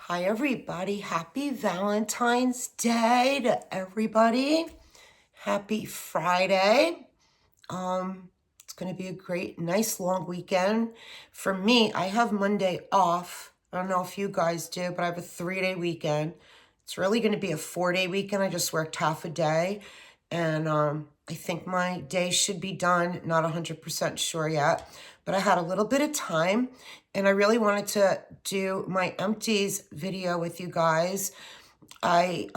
Hi, everybody. Happy Valentine's Day to everybody. Happy Friday. It's going to be a great, nice long weekend. For me, I have Monday off. I don't know if you guys do, but I have a 3-day weekend. It's really going to be a 4-day weekend. I just worked half a day. And I think my day should be done. Not 100% sure yet. But I had a little bit of time. And I really wanted to do my Empties video with you guys. I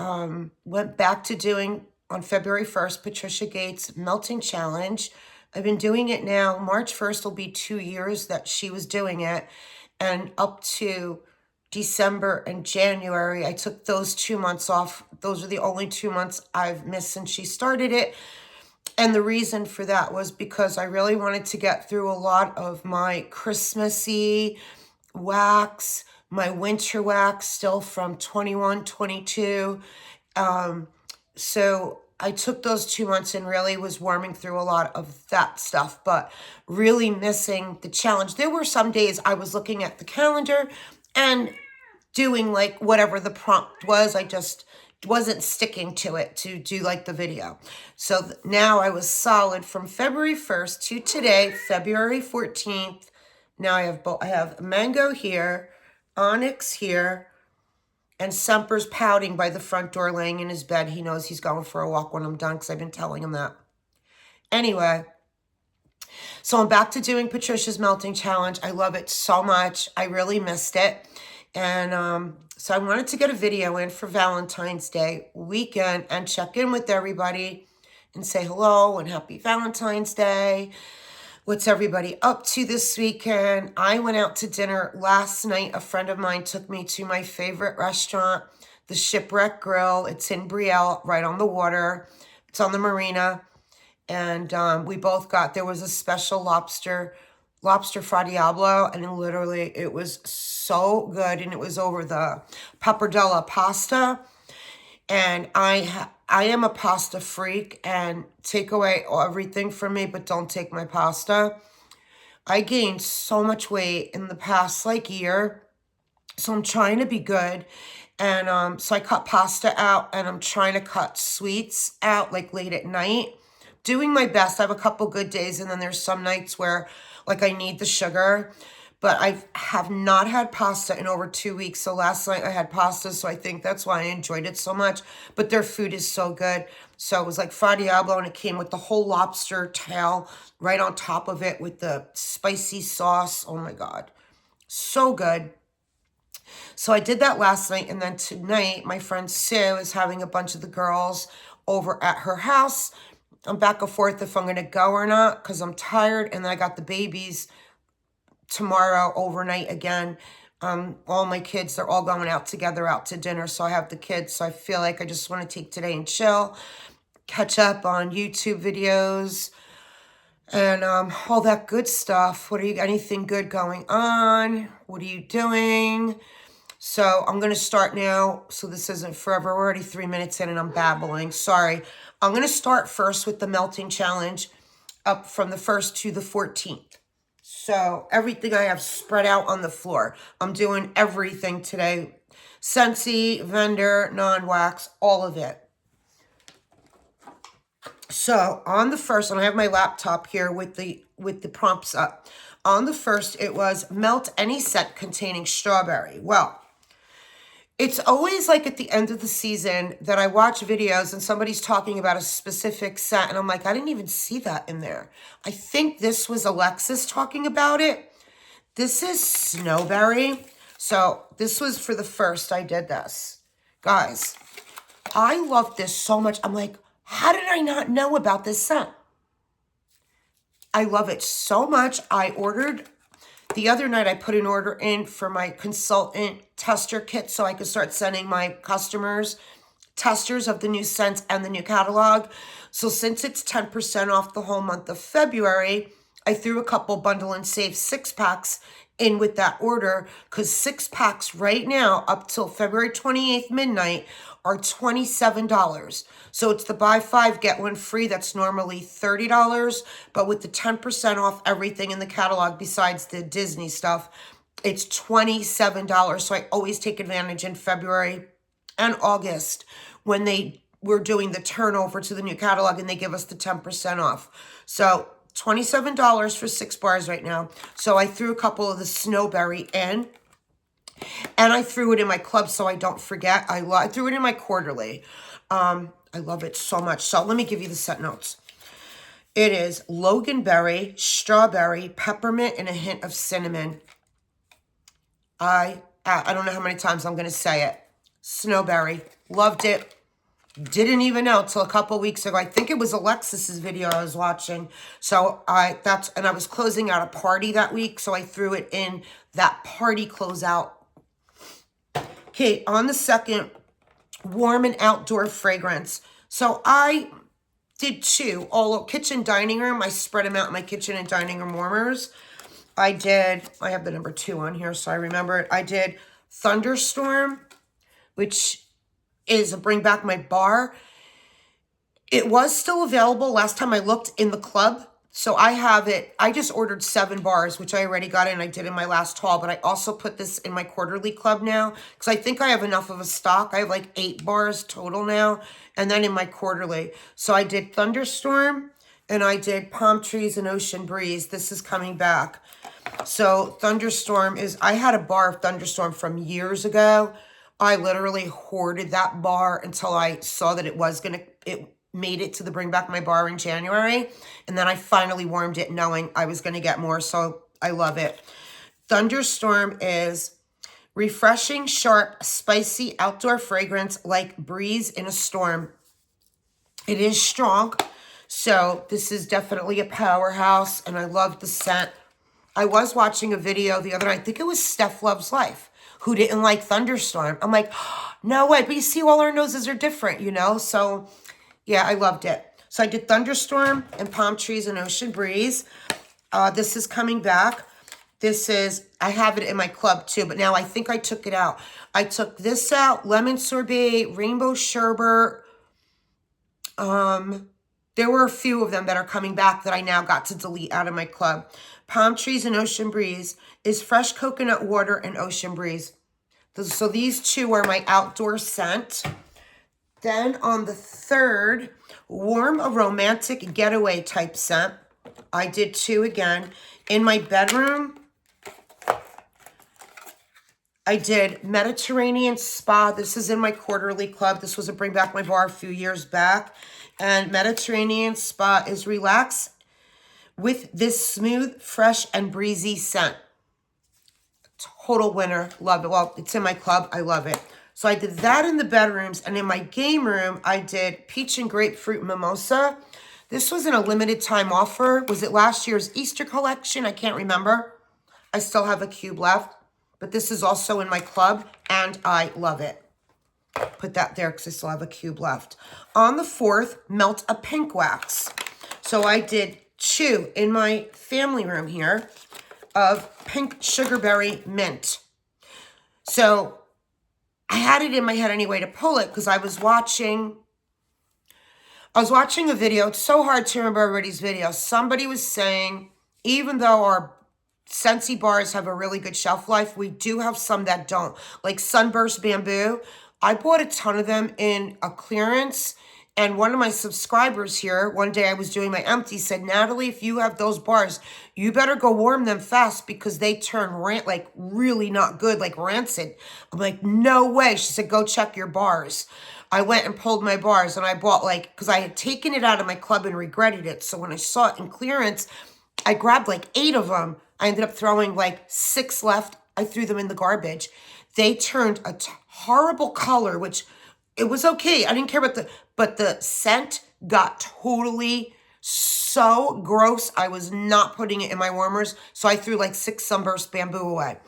went back to doing, on February 1st, Patricia Gates' Melting Challenge. I've been doing it now. March 1st will be 2 years that she was doing it. And up to December and January, I took those 2 months off. Those are the only 2 months I've missed since she started it. And the reason for that was because I really wanted to get through a lot of my Christmassy wax, my winter wax still from 21, 22. So I took those 2 months and really was warming through a lot of that stuff, but really missing the challenge. There were some days I was looking at the calendar and doing like whatever the prompt was. I just wasn't sticking to it to do like the video. So now I was solid from February 1st to today, February 14th. Now I have Mango here, Onyx here, and Semper's pouting by the front door laying in his bed. He knows he's going for a walk when I'm done because I've been telling him that. Anyway, so I'm back to doing Patricia's Melting Challenge. I love it so much. I really missed it. And so I wanted to get a video in for Valentine's Day weekend and check in with everybody and say hello and happy Valentine's Day. What's everybody up to this weekend? I went out to dinner last night. A friend of mine took me to my favorite restaurant, the Shipwreck Grill. It's in Brielle, right on the water. It's on the marina. And we both got, there was a special lobster fra diablo, and literally it was so good, and it was over the pappardelle pasta. And I am a pasta freak, and take away everything from me, but don't take my pasta. I gained so much weight in the past year, so I'm trying to be good. And so I cut pasta out, and I'm trying to cut sweets out like late at night. Doing my best. I have a couple good days, and then there's some nights where like I need the sugar. But I have not had pasta in over 2 weeks. So last night I had pasta, so I think that's why I enjoyed it so much. But their food is so good. So it was like fra diablo, and it came with the whole lobster tail right on top of it with the spicy sauce. Oh my God. So good. So I did that last night, and then tonight my friend Sue is having a bunch of the girls over at her house. I'm back and forth if I'm going to go or not because I'm tired, and then I got the babies tomorrow overnight again. All my kids, they're all going out together out to dinner, so I have the kids, so I feel like I just want to take today and chill, catch up on YouTube videos, and all that good stuff. Anything good going on? What are you doing? So I'm going to start now, so this isn't forever. We're already 3 minutes in and I'm babbling. Sorry. I'm going to start first with the Melting Challenge up from the 1st to the 14th. So everything I have spread out on the floor. I'm doing everything today. Scentsy, vendor, non-wax, all of it. So on the 1st, and I have my laptop here with the prompts up. On the 1st, it was melt any scent containing strawberry. Well, it's always like at the end of the season that I watch videos and somebody's talking about a specific scent, and I'm like, I didn't even see that in there. I think this was Alexis talking about it. This is Snowberry. So this was for the 1st I did this. Guys, I love this so much. I'm like, how did I not know about this scent? I love it so much. The other night, I put an order in for my consultant tester kit so I could start sending my customers testers of the new scents and the new catalog. So since it's 10% off the whole month of February, I threw a couple bundle and save 6-packs in with that order, because 6-packs right now up till February 28th midnight are $27. So it's the buy 5 get 1 free that's normally $30, but with the 10% off everything in the catalog besides the Disney stuff, It's $27. So I always take advantage in February and August when they were doing the turnover to the new catalog and they give us the 10% off. So $27 for 6 bars right now. So I threw a couple of the Snowberry in. And I threw it in my club so I don't forget. I threw it in my quarterly. I love it so much. So let me give you the scent notes. It is loganberry, strawberry, peppermint, and a hint of cinnamon. I don't know how many times I'm going to say it. Snowberry. Loved it. Didn't even know till a couple weeks ago. I think it was Alexis's video I was watching. So I was closing out a party that week. So I threw it in that party closeout. Okay, on the second, warm and outdoor fragrance. So I did 2, all kitchen, dining room. I spread them out in my kitchen and dining room warmers. I have the number 2 on here, so I remember it. I did Thunderstorm, which is a Bring Back My Bar. It was still available last time I looked in the club. So I have it. I just ordered 7 bars, which I already got in. I did in my last haul, but I also put this in my quarterly club now because I think I have enough of a stock. I have like 8 bars total now, and then in my quarterly. So I did Thunderstorm, and I did Palm Trees and Ocean Breeze. This is coming back. So Thunderstorm is, I had a bar of Thunderstorm from years ago. I literally hoarded that bar until I saw that it made it to the Bring Back My Bar in January. And then I finally warmed it knowing I was going to get more. So I love it. Thunderstorm is refreshing, sharp, spicy outdoor fragrance like breeze in a storm. It is strong. So this is definitely a powerhouse. And I love the scent. I was watching a video the other night. I think it was Steph Loves Life, who didn't like Thunderstorm. I'm like, oh, no way. But you see, all our noses are different, you know? So yeah, I loved it. So I did Thunderstorm and Palm Trees and Ocean Breeze. This is coming back. I have it in my club too, but now I think I took it out. I took this out, Lemon Sorbet, Rainbow Sherbet. There were a few of them that are coming back that I now got to delete out of my club. Palm Trees and Ocean Breeze is fresh coconut water and ocean breeze. So these 2 are my outdoor scent. Then on the third, warm, a romantic getaway type scent. I did 2 again. In my bedroom, I did Mediterranean Spa. This is in my quarterly club. This was a Bring Back My Bar a few years back. And Mediterranean Spa is relax with this smooth, fresh, and breezy scent. Total winner. Love it. Well, it's in my club. I love it. So I did that in the bedrooms. And in my game room, I did Peach and Grapefruit Mimosa. This was in a limited time offer. Was it last year's Easter collection? I can't remember. I still have a cube left. But this is also in my club. And I love it. Put that there because I still have a cube left. On the 4th, Melt a Pink Wax. So I did 2 in my family room here of Pink Sugarberry Mint. So I had it in my head anyway to pull it because I was watching a video. It's so hard to remember everybody's video. Somebody was saying, even though our Scentsy bars have a really good shelf life, we do have some that don't. Like Sunburst Bamboo. I bought a ton of them in a clearance. And one of my subscribers here, one day I was doing my Empties, said, Natalie, if you have those bars, you better go warm them fast because they turn really not good, like rancid. I'm like, no way. She said, go check your bars. I went and pulled my bars and I bought because I had taken it out of my club and regretted it. So when I saw it in clearance, I grabbed 8 of them. I ended up throwing 6 left. I threw them in the garbage. They turned a horrible color, which it was okay. I didn't care about but the scent got totally so gross. I was not putting it in my warmers. So I threw 6 Sunburst Bamboo away.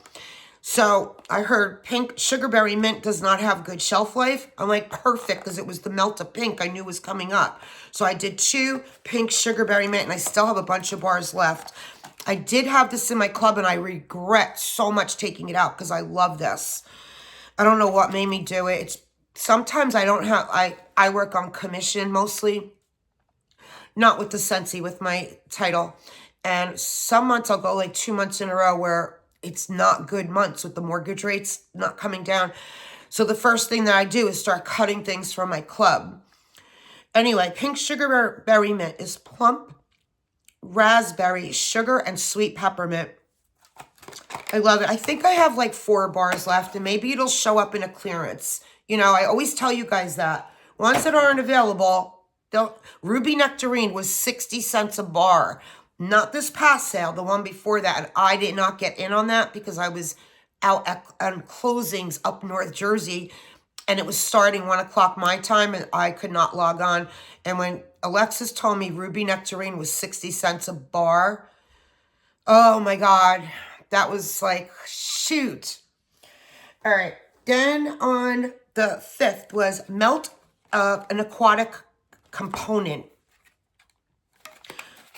So I heard Pink Sugarberry Mint does not have good shelf life. I'm like, perfect, because it was the Melt of Pink I knew was coming up. So I did 2 Pink Sugarberry Mint, and I still have a bunch of bars left. I did have this in my club, and I regret so much taking it out because I love this. I don't know what made me do it. Sometimes I don't have, I work on commission mostly, not with the Scentsy, with my title. And some months I'll go 2 months in a row where it's not good months with the mortgage rates not coming down. So the first thing that I do is start cutting things from my club. Anyway, pink sugar berry mint is plump, raspberry, sugar, and sweet peppermint. I love it. I think I have like 4 bars left, and maybe it'll show up in a clearance. You know, I always tell you guys that. Ones that aren't available, Ruby Nectarine was 60 cents a bar. Not this past sale, the one before that. And I did not get in on that because I was out on closings up North Jersey, and it was starting 1 o'clock my time, and I could not log on. And when Alexis told me Ruby Nectarine was 60 cents a bar, oh my God, that was like, shoot. All right, then on the 5th was Melt an Aquatic Component.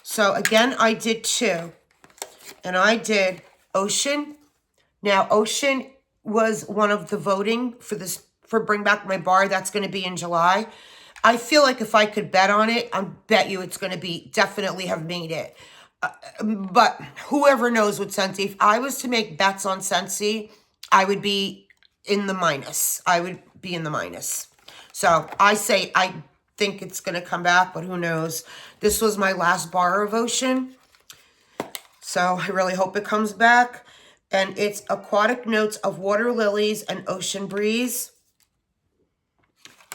So again, I did 2. And I did Ocean. Now, Ocean was one of the voting for Bring Back My Bar. That's going to be in July. I feel like if I could bet on it, I bet you it's going to be, definitely have made it. But whoever knows with Scentsy, if I was to make bets on Scentsy, I would be in the minus. I would be in the minus. So I say I think it's going to come back, but who knows. This was my last bar of Ocean. So I really hope it comes back. And it's aquatic notes of water lilies and ocean breeze.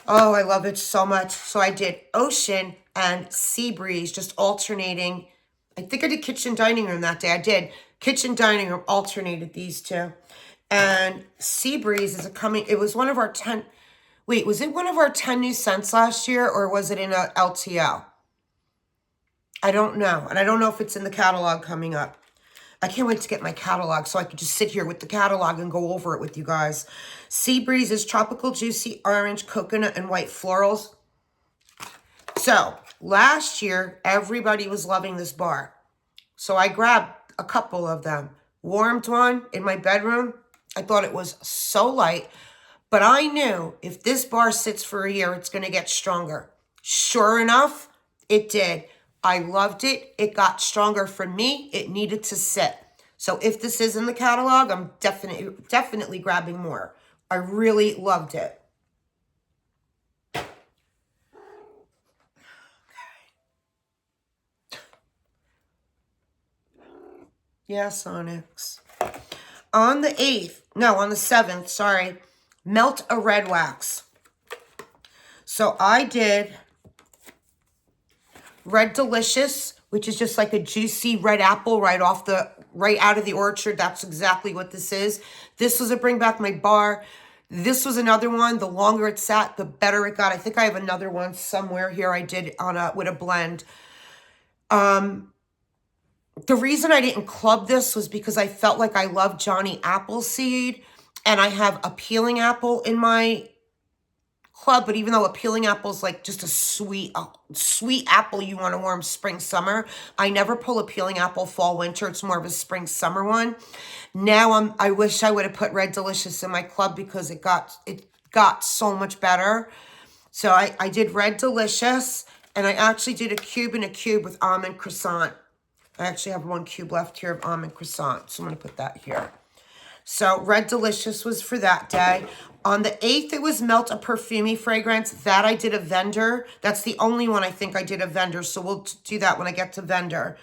Oh, I love it so much. So I did Ocean and Sea Breeze, just alternating. I think I did Kitchen Dining Room that day. I did Kitchen Dining Room, alternated these 2. And Sea Breeze is it was one of our 10, wait, was it one of our 10 new scents last year, or was it in a LTO? I don't know. And I don't know if it's in the catalog coming up. I can't wait to get my catalog so I could just sit here with the catalog and go over it with you guys. Sea Breeze is tropical, juicy, orange, coconut, and white florals. So last year, everybody was loving this bar. So I grabbed a couple of them. Warmed one in my bedroom. I thought it was so light. But I knew if this bar sits for a year, it's going to get stronger. Sure enough, it did. I loved it. It got stronger for me. It needed to sit. So if this is in the catalog, I'm definitely grabbing more. I really loved it. Yes, Onyx. On the 8th, no, on the 7th, sorry, Melt a Red Wax. So I did Red Delicious, which is just like a juicy red apple right out of the orchard. That's exactly what this is. This was a Bring Back My Bar. This was another one. The longer it sat, the better it got. I think I have another one somewhere here I did with a blend. The reason I didn't club this was because I felt like I loved Johnny Appleseed, and I have a peeling apple in my club, but even though a peeling apple is like just a sweet apple you want to warm spring, summer, I never pull a peeling apple fall, winter. It's more of a spring, summer one. Now I wish I would have put Red Delicious in my club because it got so much better. So I did Red Delicious, and I actually did a cube and a cube with almond croissant. I actually have 1 cube left here of almond croissant, so I'm going to put that here. So Red Delicious was for that day. On the 8th, it was Melt a Perfumey Fragrance. That I did a vendor. That's the only one I think I did a vendor, so we'll do that when I get to vendor.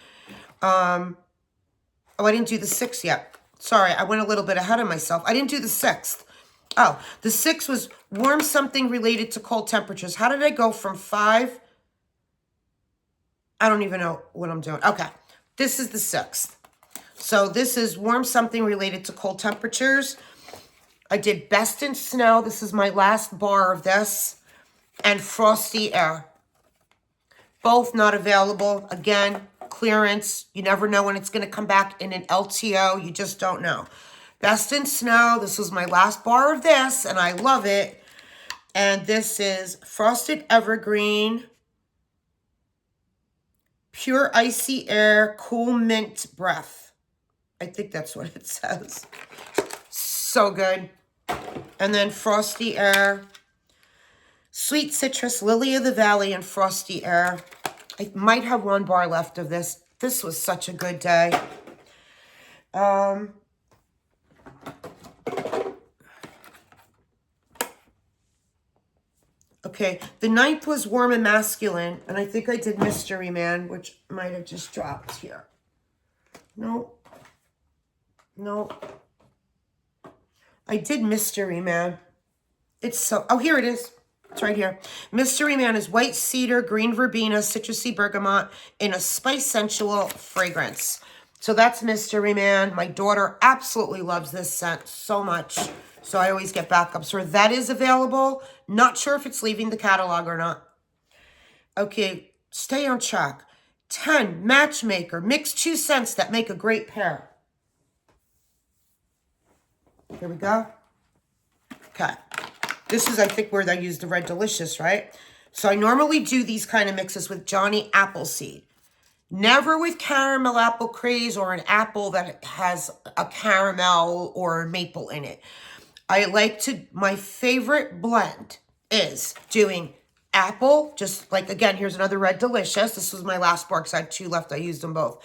Oh, I didn't do the 6th yet. Sorry, I went a little bit ahead of myself. I didn't do the 6th. Oh, the 6th was Warm Something Related to Cold Temperatures. How did I go from 5? I don't even know what I'm doing. Okay, this is the 6th. So this is Warm Something Related to Cold Temperatures. I did Best in Snow. This is my last bar of this. And Frosty Air. Both not available. Again, clearance. You never know when it's going to come back in an LTO. You just don't know. Best in Snow. This was my last bar of this, and I love it. And this is Frosted Evergreen. Pure Icy Air, Cool Mint Breath. I think that's what it says. So good. And then Frosty Air. Sweet Citrus, Lily of the Valley, and Frosty Air. I might have 1 bar left of this. This was such a good day. Okay, the 9th was Warm and Masculine, and I think I did Mystery Man, which might have just dropped here. No. No. I did Mystery Man. It's so, oh, here it is. It's right here. Mystery Man is white cedar, green verbena, citrusy bergamot in a spice sensual fragrance. So that's Mystery Man. My daughter absolutely loves this scent so much. So I always get backups for that is available. Not sure if it's leaving the catalog or not. Okay, stay on track. 10, Matchmaker. Mix 2 scents that make a great pair. Here we go. Okay. This is, I think, where they use the Red Delicious, right? So I normally do these kind of mixes with Johnny Appleseed. Never with caramel apple craze or an apple that has a caramel or a maple in it. I like to, my favorite blend is doing apple, just like, again, here's another Red Delicious. This was my last bar because I had 2 left. I used them both.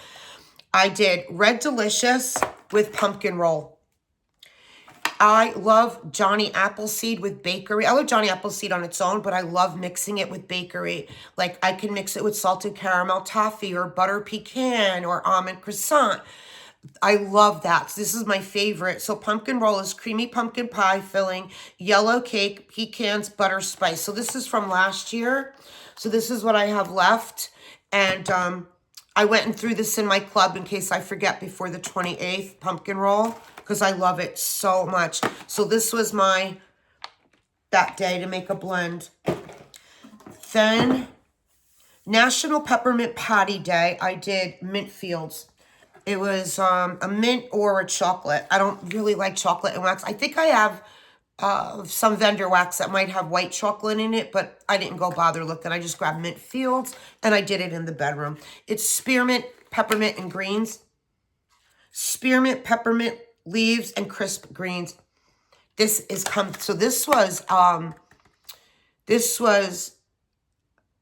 I did Red Delicious with pumpkin roll. I love Johnny Appleseed with bakery. I love Johnny Appleseed on its own, but I love mixing it with bakery. Like I can mix it with salted caramel toffee or butter pecan or almond croissant. I love that. So this is my favorite. So pumpkin roll is creamy pumpkin pie filling, yellow cake, pecans, butter spice. So this is from last year. So this is what I have left. And I went and threw this in my club in case I forget before the 28th, pumpkin roll, because I love it so much. So this was my, that day to make a blend. Then National Peppermint Patty Day, I did Mint Fields. It was a mint or a chocolate. I don't really like chocolate and wax. I think I have some vendor wax that might have white chocolate in it, but I didn't go bother looking. I just grabbed Mint Fields and I did it in the bedroom. It's spearmint, peppermint, and greens. Spearmint, peppermint, leaves, and crisp greens. This is so this was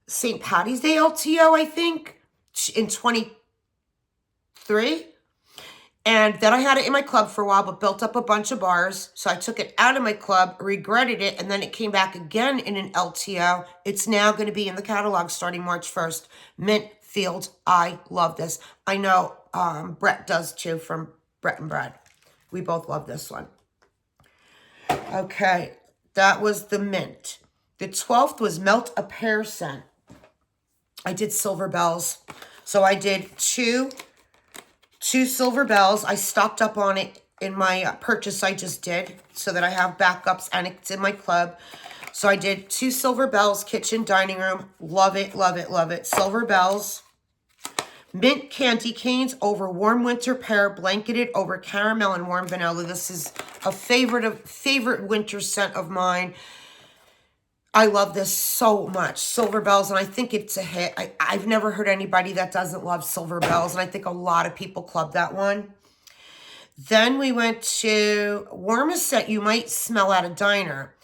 St. Patty's Day LTO, I think, in 23. And then I had it in my club for a while, but built up a bunch of bars. So I took it out of my club, regretted it, and then it came back again in an LTO. It's now going to be in the catalog starting March 1st. Mint Fields. I love this. I know Brett does too, from Brett and Brad. We both love this one. Okay, that was the mint. The 12th was Melt a Pear Scent. I did Silver Bells. So I did two Silver Bells. I stocked up on it in my purchase I just did so that I have backups and it's in my club. So I did 2 Silver Bells, kitchen, dining room. Love it, love it, love it. Silver Bells. Mint candy canes over warm winter pear, blanketed over caramel and warm vanilla. This is a favorite winter scent of mine. I love this so much. Silver Bells, and I think it's a hit. I've never heard anybody that doesn't love Silver Bells, and I think a lot of people club that one. Then we went to Warmest Scent You Might Smell at a Diner.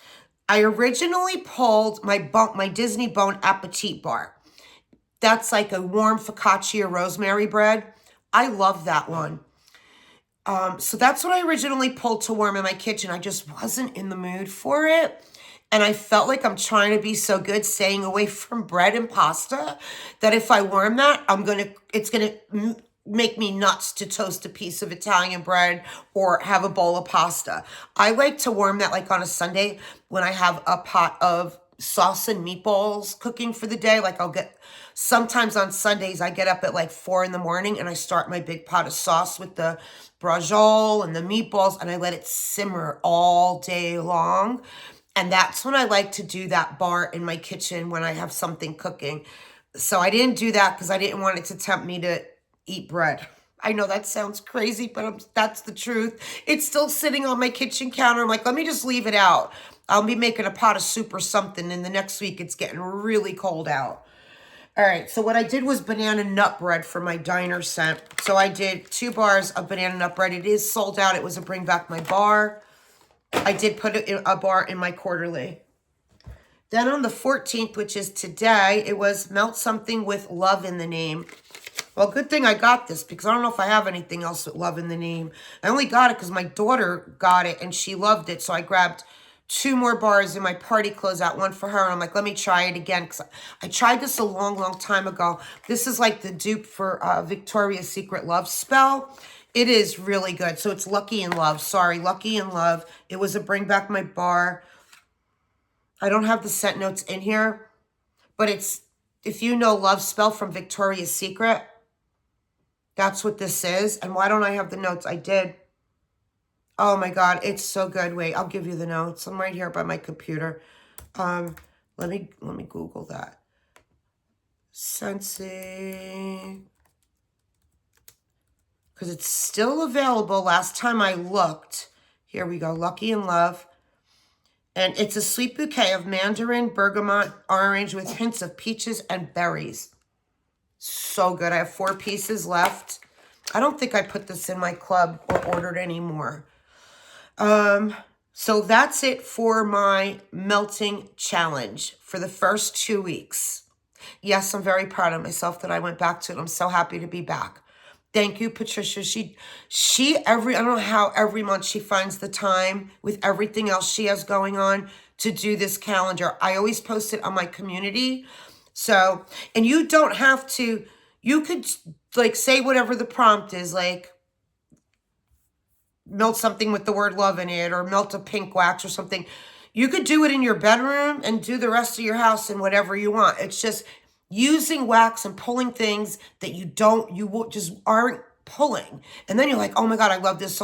I originally pulled my Disney Bone Appetit Bar. That's like a warm focaccia rosemary bread. I love that one. So that's what I originally pulled to warm in my kitchen. I just wasn't in the mood for it. And I felt like I'm trying to be so good staying away from bread and pasta that if I warm that, it's going to make me nuts to toast a piece of Italian bread or have a bowl of pasta. I like to warm that like on a Sunday when I have a pot of sauce and meatballs cooking for the day. Like sometimes on Sundays I get up at like 4 in the morning and I start my big pot of sauce with the braciole and the meatballs and I let it simmer all day long. And that's when I like to do that bar in my kitchen when I have something cooking. So I didn't do that because I didn't want it to tempt me to eat bread. I know that sounds crazy, but that's the truth. It's still sitting on my kitchen counter. I'm like, let me just leave it out. I'll be making a pot of soup or something, and the next week it's getting really cold out. All right, so what I did was banana nut bread for my diner scent. So I did 2 bars of banana nut bread. It is sold out. It was a bring back my bar. I did put a bar in my quarterly. Then on the 14th, which is today, it was Melt Something with Love in the Name. Well, good thing I got this because I don't know if I have anything else with love in the name. I only got it because my daughter got it and she loved it. So I grabbed 2 more bars in my party closeout, one for her. And I'm like, let me try it again. Because I tried this a long, long time ago. This is like the dupe for Victoria's Secret Love Spell. It is really good. So it's Lucky in Love. Sorry, Lucky in Love. It was a Bring Back My Bar. I don't have the scent notes in here. But it's, if you know Love Spell from Victoria's Secret, that's what this is. And why don't I have the notes? I did. Oh my God, it's so good. Wait, I'll give you the notes. I'm right here by my computer. Let me Google that. Scentsy. Because it's still available. Last time I looked. Here we go. Lucky in Love. And it's a sweet bouquet of mandarin, bergamot, orange with hints of peaches and berries. So good. I have 4 pieces left. I don't think I put this in my club or ordered any more. So that's it for my melting challenge for the first 2 weeks. Yes, I'm very proud of myself that I went back to it. I'm so happy to be back. Thank you, Patricia. I don't know how every month she finds the time with everything else she has going on to do this calendar. I always post it on my community. So, and you don't have to, you could like say whatever the prompt is, like melt something with the word love in it or melt a pink wax or something. You could do it in your bedroom and do the rest of your house in whatever you want. It's just using wax and pulling things that you just aren't pulling. And then you're like, oh my God, I love this.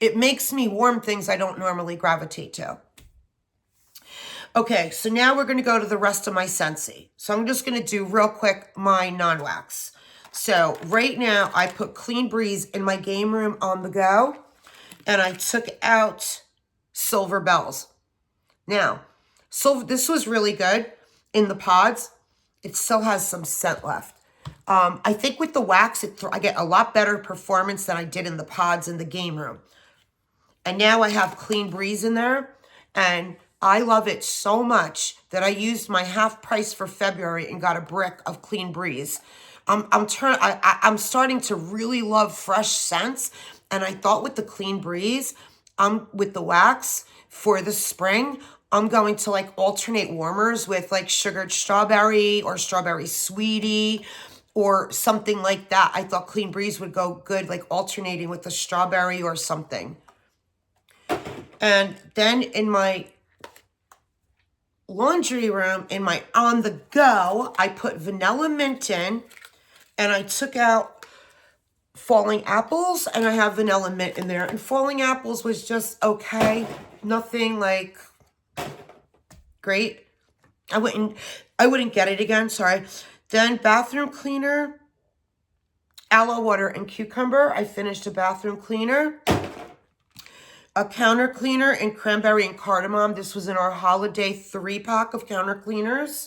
It makes me warm things I don't normally gravitate to. Okay, so now we're going to go to the rest of my Scentsy. So I'm just going to do real quick my non-wax. So right now I put Clean Breeze in my game room on the go. And I took out Silver Bells. Now, this was really good in the pods. It still has some scent left. I think with the wax, I get a lot better performance than I did in the pods in the game room. And now I have Clean Breeze in there. And I love it so much that I used my half price for February and got a brick of Clean Breeze. I'm starting to really love fresh scents. And I thought with the Clean Breeze, with the wax for the spring, I'm going to like alternate warmers with like sugared strawberry or strawberry sweetie or something like that. I thought Clean Breeze would go good, like alternating with the strawberry or something. And then in my laundry room, in my on the go, I put Vanilla Mint in and I took out Falling Apples and I have Vanilla Mint in there. And Falling Apples was just okay. Nothing like great. I wouldn't get it again, sorry. Then bathroom cleaner, aloe water and cucumber. I finished a bathroom cleaner. A counter cleaner in cranberry and cardamom. This was in our holiday 3-pack of counter cleaners.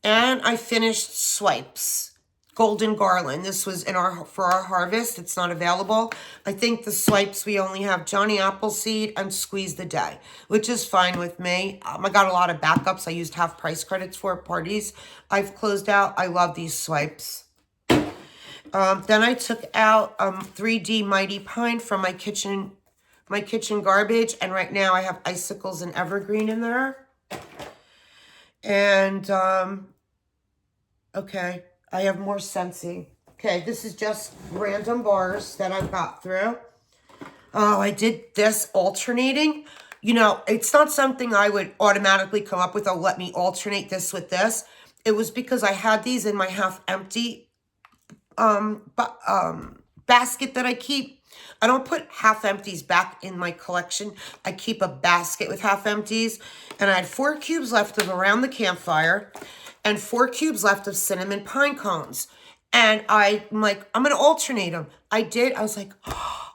And I finished swipes. Golden Garland. This was for our harvest. It's not available. I think the swipes, we only have Johnny Appleseed and Squeeze the Day, which is fine with me. I got a lot of backups. I used half price credits for parties I've closed out. I love these swipes. Then I took out 3D Mighty Pine from my kitchen garbage. And right now I have Icicles and Evergreen in there. And, okay. I have more Scentsy. Okay, this is just random bars that I've got through. Oh, I did this alternating. You know, it's not something I would automatically come up with. Oh, let me alternate this with this. It was because I had these in my half empty basket that I keep. I don't put half empties back in my collection. I keep a basket with half empties. And I had 4 cubes left of Around the Campfire and 4 cubes left of cinnamon pine cones. And I'm like, I'm going to alternate them. I did. I was like,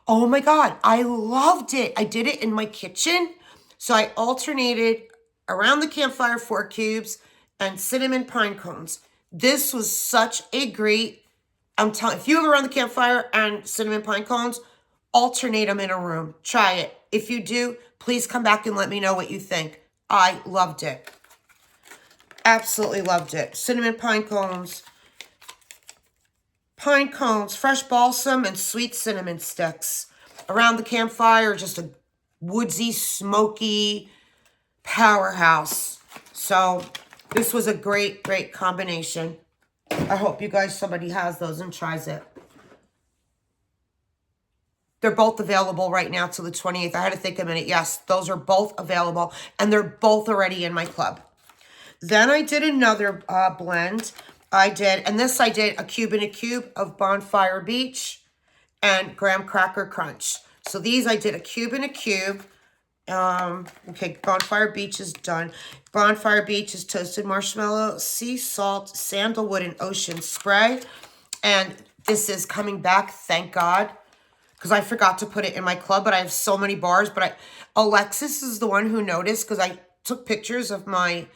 oh my God, I loved it. I did it in my kitchen. So I alternated Around the Campfire 4 cubes and cinnamon pine cones. This was such a great, I'm telling, if you have Around the Campfire and cinnamon pine cones, alternate them in a room. Try it. If you do, please come back and let me know what you think. I loved it. Absolutely loved it. Cinnamon pine cones, fresh balsam, and sweet cinnamon sticks. Around the Campfire, just a woodsy, smoky powerhouse. So this was a great, great combination. I hope you guys, somebody has those and tries it. They're both available right now till the 28th. I had to think a minute. Yes, those are both available, and they're both already in my club. Then I did another blend. I did a cube and a cube of Bonfire Beach and Graham Cracker Crunch. So these I did a cube and a cube. Okay, Bonfire Beach is done. Bonfire Beach is toasted marshmallow, sea salt, sandalwood, and ocean spray. And this is coming back, thank God, because I forgot to put it in my club, but I have so many bars. But Alexis is the one who noticed, because I took pictures of my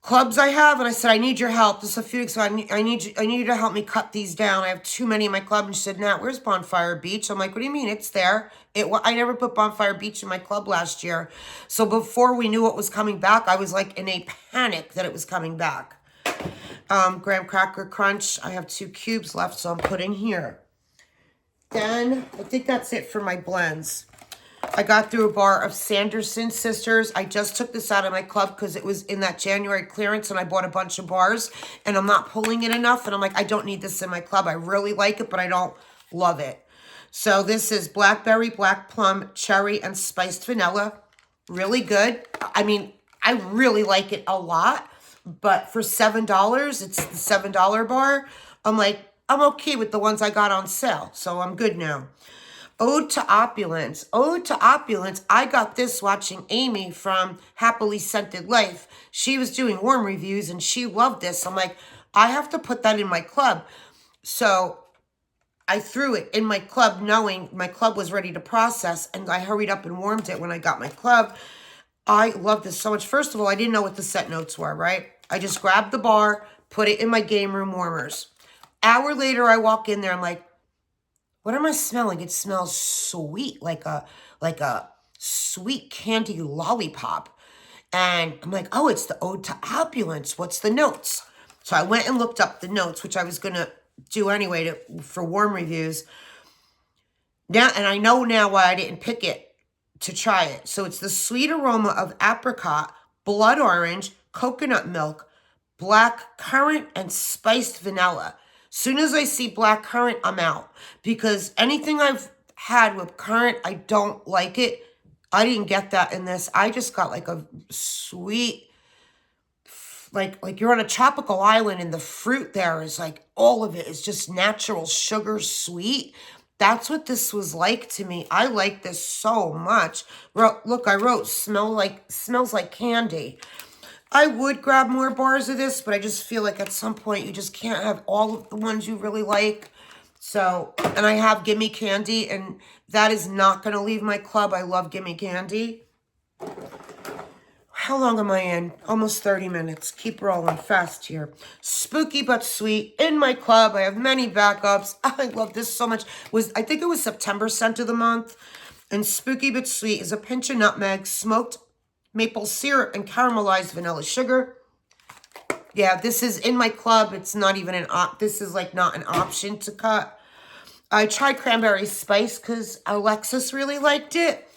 clubs I have, and I said, I need your help. This is a few weeks ago. I need you to help me cut these down. I have too many in my club. And she said, Nat, where's Bonfire Beach? I'm like, what do you mean? It's there. I never put Bonfire Beach in my club last year. So before we knew what was coming back, I was like in a panic that it was coming back. Graham Cracker Crunch. I have 2 cubes left, so I'm putting here. Then I think that's it for my blends. I got through a bar of Sanderson Sisters. I just took this out of my club because it was in that January clearance, and I bought a bunch of bars, and I'm not pulling it enough, and I'm like, I don't need this in my club. I really like it, but I don't love it. So this is blackberry, black plum, cherry, and spiced vanilla. Really good. I mean, I really like it a lot, but for $7, it's the $7 bar. I'm like, I'm okay with the ones I got on sale, so I'm good now. Ode to Opulence. Ode to Opulence. I got this watching Amy from Happily Scented Life. She was doing warm reviews and she loved this. I'm like, I have to put that in my club. So I threw it in my club knowing my club was ready to process, and I hurried up and warmed it when I got my club. I love this so much. First of all, I didn't know what the scent notes were, right? I just grabbed the bar, put it in my game room warmers. Hour later, I walk in there. I'm like, what am I smelling? It smells sweet, like a sweet candy lollipop. And I'm like, oh, it's the Ode to Opulence. What's the notes? So I went and looked up the notes, which I was going to do anyway for warm reviews. Now, and I know now why I didn't pick it to try it. So it's the sweet aroma of apricot, blood orange, coconut milk, black currant, and spiced vanilla. Soon as I see black currant, I'm out. Because anything I've had with currant, I don't like it. I didn't get that in this. I just got like a sweet, like you're on a tropical island and the fruit there is like, all of it is just natural sugar sweet. That's what this was like to me. I like this so much. Look, I wrote smells like candy. I would grab more bars of this, but I just feel like at some point you just can't have all of the ones you really like. So, and I have Gimme Candy, and that is not going to leave my club. I love Gimme Candy. How long am I in? Almost 30 minutes. Keep rolling fast here. Spooky but sweet in my club. I have many backups. I love this so much. I think it was September scent of the month. And Spooky but sweet is a pinch of nutmeg, smoked maple syrup, and caramelized vanilla sugar. Yeah, this is in my club. It's not even this is like not an option to cut. I tried cranberry spice because Alexis really liked it.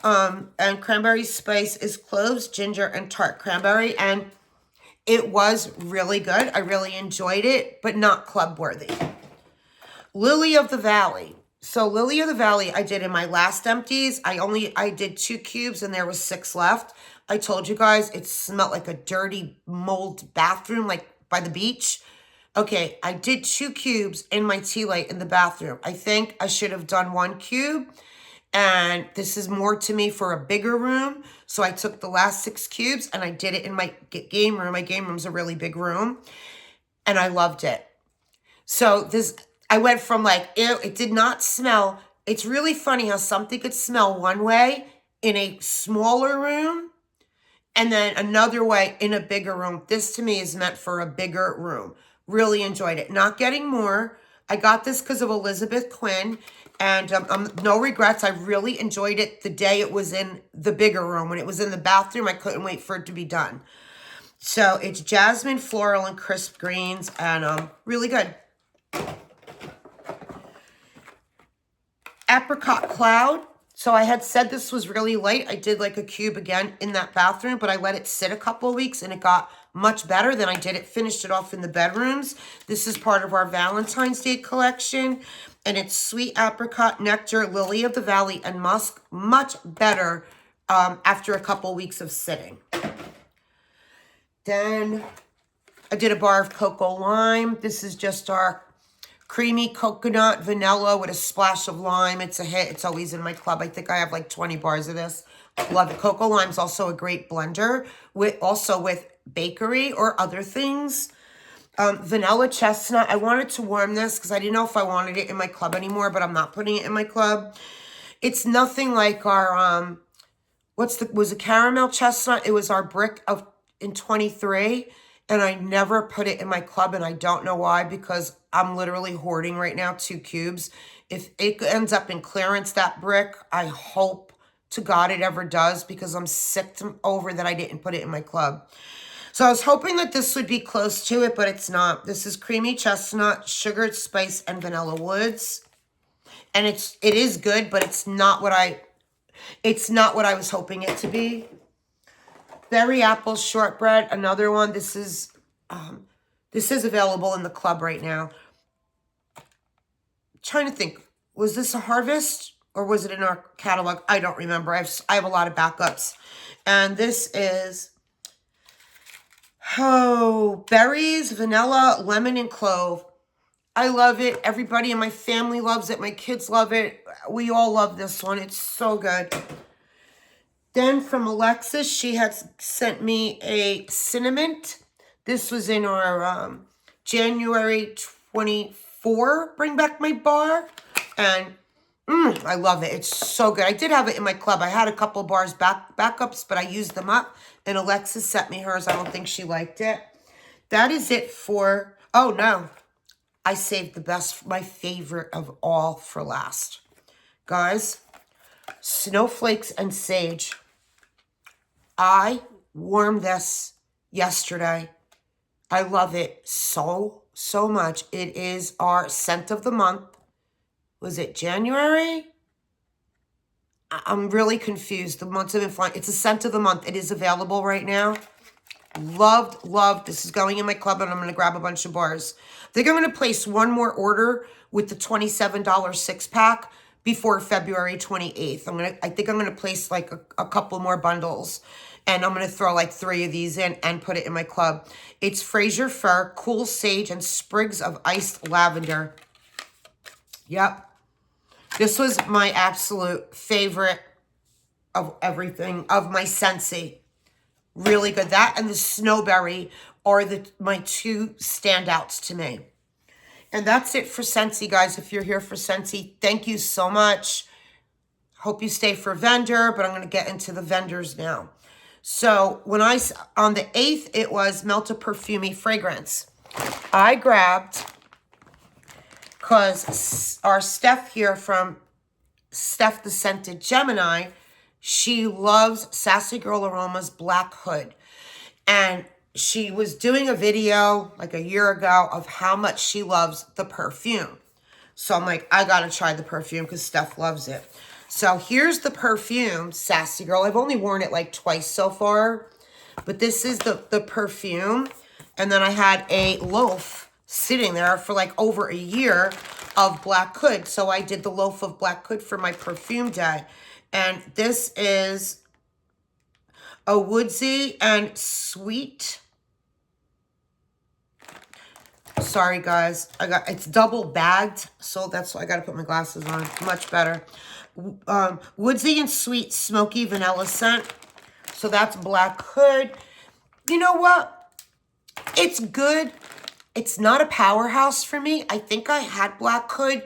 And cranberry spice is cloves, ginger, and tart cranberry. And it was really good. I really enjoyed it, but not club worthy. Lily of the Valley. So Lily of the Valley, I did in my last empties. I did 2 cubes and there was 6 left. I told you guys it smelled like a dirty mold bathroom, like by the beach. Okay, I did 2 cubes in my tea light in the bathroom. I think I should have done 1 cube. And this is more to me for a bigger room. So I took the last 6 cubes and I did it in my game room. My game room's a really big room. And I loved it. So I went from like, ew, it did not smell. It's really funny how something could smell one way in a smaller room and then another way in a bigger room. This to me is meant for a bigger room. Really enjoyed it. Not getting more. I got this because of Elizabeth Quinn. And no regrets. I really enjoyed it the day it was in the bigger room. When it was in the bathroom, I couldn't wait for it to be done. So it's jasmine, floral, and crisp greens. And really good. Apricot Cloud. So I had said this was really light. I did like a cube again in that bathroom, but I let it sit a couple of weeks and it got much better than I did it. Finished it off in the bedrooms. This is part of our Valentine's Day collection. And it's sweet apricot, nectar, lily of the valley, and musk. Much better after a couple weeks of sitting. Then I did a bar of cocoa lime. This is just our creamy coconut vanilla with a splash of lime. It's a hit. It's always in my club. I think I have like 20 bars of this. Love it. Cocoa lime's also a great blender with bakery or other things. Vanilla chestnut. I wanted to warm this because I didn't know if I wanted it in my club anymore, but I'm not putting it in my club. It's nothing like our was a caramel chestnut. It was our brick in 23. And I never put it in my club, and I don't know why, because I'm literally hoarding right now 2 cubes. If it ends up in clearance, that brick, I hope to God it ever does, because I'm sick over that I didn't put it in my club. So I was hoping that this would be close to it, but it's not. This is creamy chestnut, sugared spice, and vanilla woods. And it is good, but it's not what I was hoping it to be. Berry apple shortbread, another one. This is available in the club right now. I'm trying to think, was this a harvest or was it in our catalog? I don't remember. I have a lot of backups. And this is berries, vanilla, lemon, and clove. I love it. Everybody in my family loves it. My kids love it. We all love this one. It's so good. Then from Alexis, she had sent me a cinnamon. This was in our January 24 Bring Back My Bar. And I love it. It's so good. I did have it in my club. I had a couple bars backups, but I used them up. And Alexis sent me hers. I don't think she liked it. That is it for... Oh, no. I saved the best, my favorite of all for last. Guys, snowflakes and sage. I warmed this yesterday. I love it so, so much. It is our scent of the month. Was it January? I'm really confused. The months have been flying. It's a scent of the month. It is available right now. Loved. This is going in my club, and I'm going to grab a bunch of bars. I think I'm going to place one more order with the $27 6-pack before February 28th. I think I'm going to place like a couple more bundles. And I'm going to throw like 3 of these in and put it in my club. It's Fraser Fir, Cool Sage, and Sprigs of Iced Lavender. Yep. This was my absolute favorite of everything, of my Scentsy. Really good. That and the Snowberry are my 2 standouts to me. And that's it for Scentsy, guys. If you're here for Scentsy, thank you so much. Hope you stay for vendor, but I'm going to get into the vendors now. So on the 8th, it was Melt a Perfumey Fragrance. I grabbed, because our Steph here from Steph the Scented Gemini, she loves Sassy Girl Aroma's Black Hood. And she was doing a video like a year ago of how much she loves the perfume. So I'm like, I got to try the perfume because Steph loves it. So here's the perfume, Sassy Girl. I've only worn it like twice so far. But this is the perfume. And then I had a loaf sitting there for like over a year of Black Hood. So I did the loaf of Black Hood for my perfume day. And this is a woodsy and sweet. Sorry, guys. It's double bagged. So that's why I got to put my glasses on. Much better. Woodsy and sweet smoky vanilla scent. So that's Black Hood. You know what? It's good. It's not a powerhouse for me. I think I had Black Hood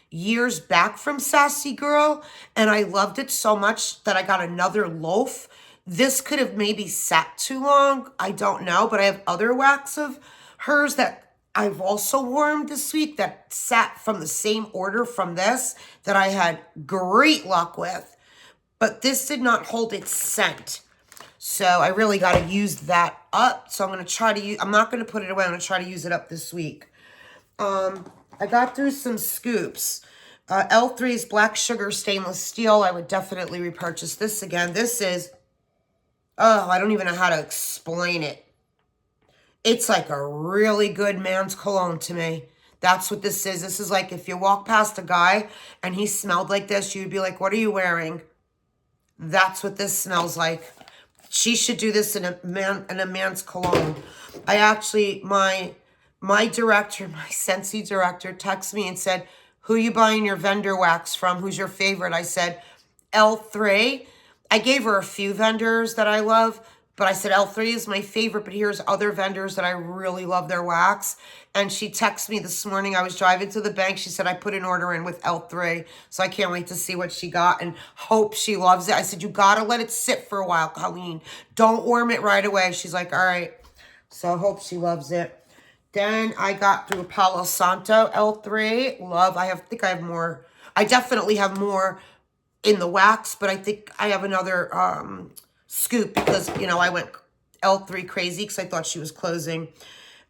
years back from Sassy Girl, and I loved it so much that I got another loaf. This could have maybe sat too long. I don't know, but I have other wax of hers that I've also warmed this week that sat from the same order from this that I had great luck with. But this did not hold its scent. So I really got to use that up. So I'm going to try to use, I'm not going to put it away. I'm going to try to use it up this week. I got through some scoops. L3's Black Sugar Stainless Steel. I would definitely repurchase this again. This is, oh, I don't even know how to explain it. It's like a really good man's cologne to me. That's what this is. This is like if you walk past a guy and he smelled like this, you'd be like, what are you wearing? That's what this smells like. She should do this in a man's cologne. I actually, my director, my Scentsy director, texted me and said, who you buying your vendor wax from? Who's your favorite? I said, L3. I gave her a few vendors that I love, but I said L3 is my favorite, but here's other vendors that I really love their wax. And she texted me this morning. I was driving to the bank. She said, I put an order in with L3. So I can't wait to see what she got and hope she loves it. I said, you got to let it sit for a while, Colleen. Don't warm it right away. She's like, all right. So I hope she loves it. Then I got through Palo Santo L3. Love. I think I have more. I definitely have more in the wax, but I think I have another scoop because, you know, I went L3 crazy because I thought she was closing.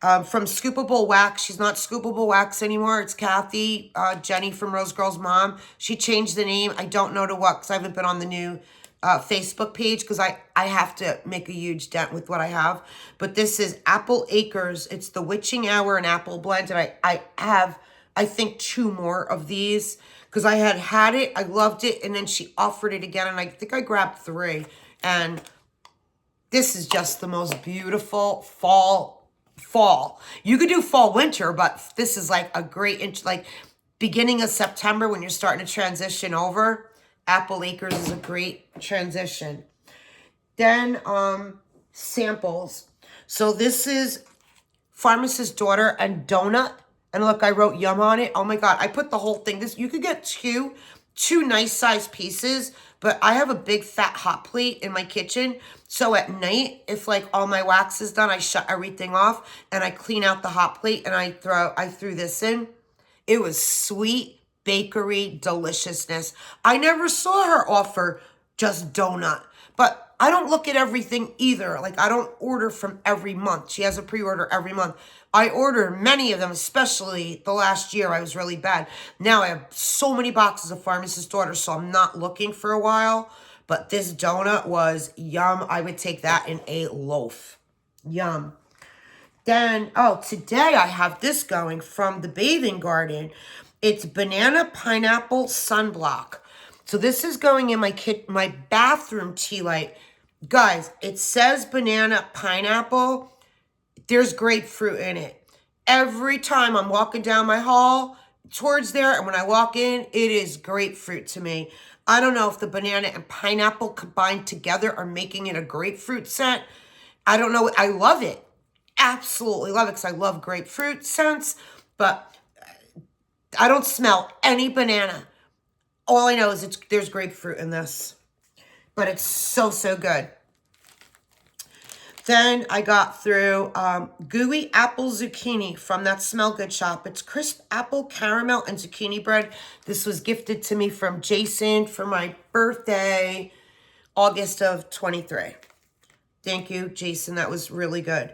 From Scoopable Wax. She's not Scoopable Wax anymore. It's Kathy, Jenny from Rose Girl's mom. She changed the name. I don't know to what because I haven't been on the new Facebook page because I have to make a huge dent with what I have. But this is Apple Acres. It's the Witching Hour and Apple Blend. And I have, I think, 2 more of these because I had it. I loved it. And then she offered it again. And I think I grabbed 3. And this is just the most beautiful fall. You could do fall, winter, but this is like a great, like beginning of September when you're starting to transition over. Apple Acres is a great transition. Then samples. So this is Pharmacist's Daughter and Donut. And look, I wrote yum on it. Oh my God, I put the whole thing. This, you could get two nice size pieces, but I have a big fat hot plate in my kitchen. So at night, if like all my wax is done, I shut everything off and I clean out the hot plate and I threw this in. It was sweet bakery deliciousness. I never saw her offer just donut, but I don't look at everything either. Like I don't order from every month. She has a pre-order every month. I order many of them, especially the last year I was really bad. Now I have so many boxes of Pharmacist's Daughter, so I'm not looking for a while. But this donut was yum. I would take that in a loaf. Yum. Then, oh, today I have this going from the Bathing Garden. It's Banana Pineapple Sunblock. So this is going in my bathroom tea light. Guys, it says banana pineapple. There's grapefruit in it. Every time I'm walking down my hall towards there, and when I walk in, it is grapefruit to me. I don't know if the banana and pineapple combined together are making it a grapefruit scent. I don't know. I love it. Absolutely love it because I love grapefruit scents, but I don't smell any banana. All I know is there's grapefruit in this, but it's so, so good. Then I got through Gooey Apple Zucchini from that Smell Good shop. It's crisp apple, caramel, and zucchini bread. This was gifted to me from Jason for my birthday, August of 23. Thank you, Jason. That was really good.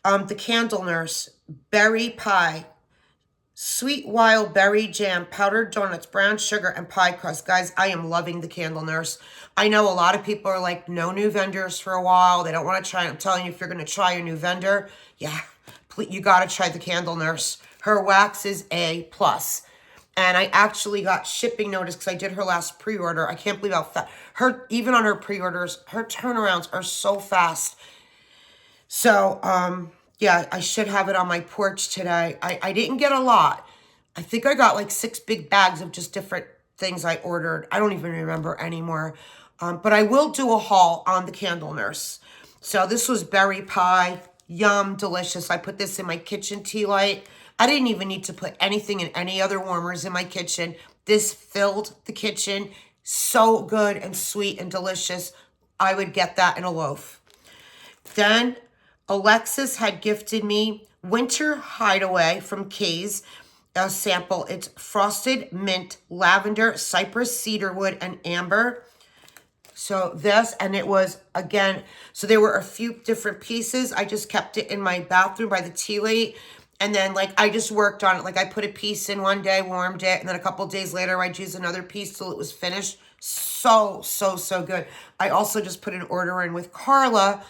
The Candle Nurse, Berry Pie, Sweet Wild Berry Jam, Powdered Donuts, Brown Sugar, and Pie Crust. Guys, I am loving the Candle Nurse. I know a lot of people are like, no new vendors for a while. They don't want to try. I'm telling you, if you're going to try a new vendor, yeah, please, you got to try the Candle Nurse. Her wax is A+. And I actually got shipping notice because I did her last pre-order. I can't believe how fast. Even on her pre-orders, her turnarounds are so fast. So, yeah, I should have it on my porch today. I didn't get a lot. I think I got like 6 big bags of just different things I ordered. I don't even remember anymore. But I will do a haul on the Candle Nurse. So this was berry pie. Yum, delicious. I put this in my kitchen tea light. I didn't even need to put anything in any other warmers in my kitchen. This filled the kitchen. So good and sweet and delicious. I would get that in a loaf. Then Alexis had gifted me Winter Hideaway from Kay's. A sample. It's frosted mint, lavender, cypress, cedarwood, and amber. So this, and it was, again, so there were a few different pieces. I just kept it in my bathroom by the tea light. And then, like, I just worked on it. Like, I put a piece in one day, warmed it, and then a couple days later, I'd use another piece till it was finished. So, so, so good. I also just put an order in with Carla,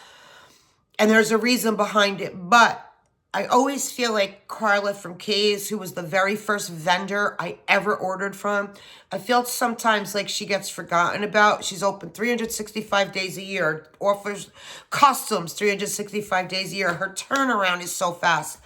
and there's a reason behind it, but I always feel like Carla from Kay's, who was the very first vendor I ever ordered from, I feel sometimes like she gets forgotten about. She's open 365 days a year, offers customs 365 days a year. Her turnaround is so fast.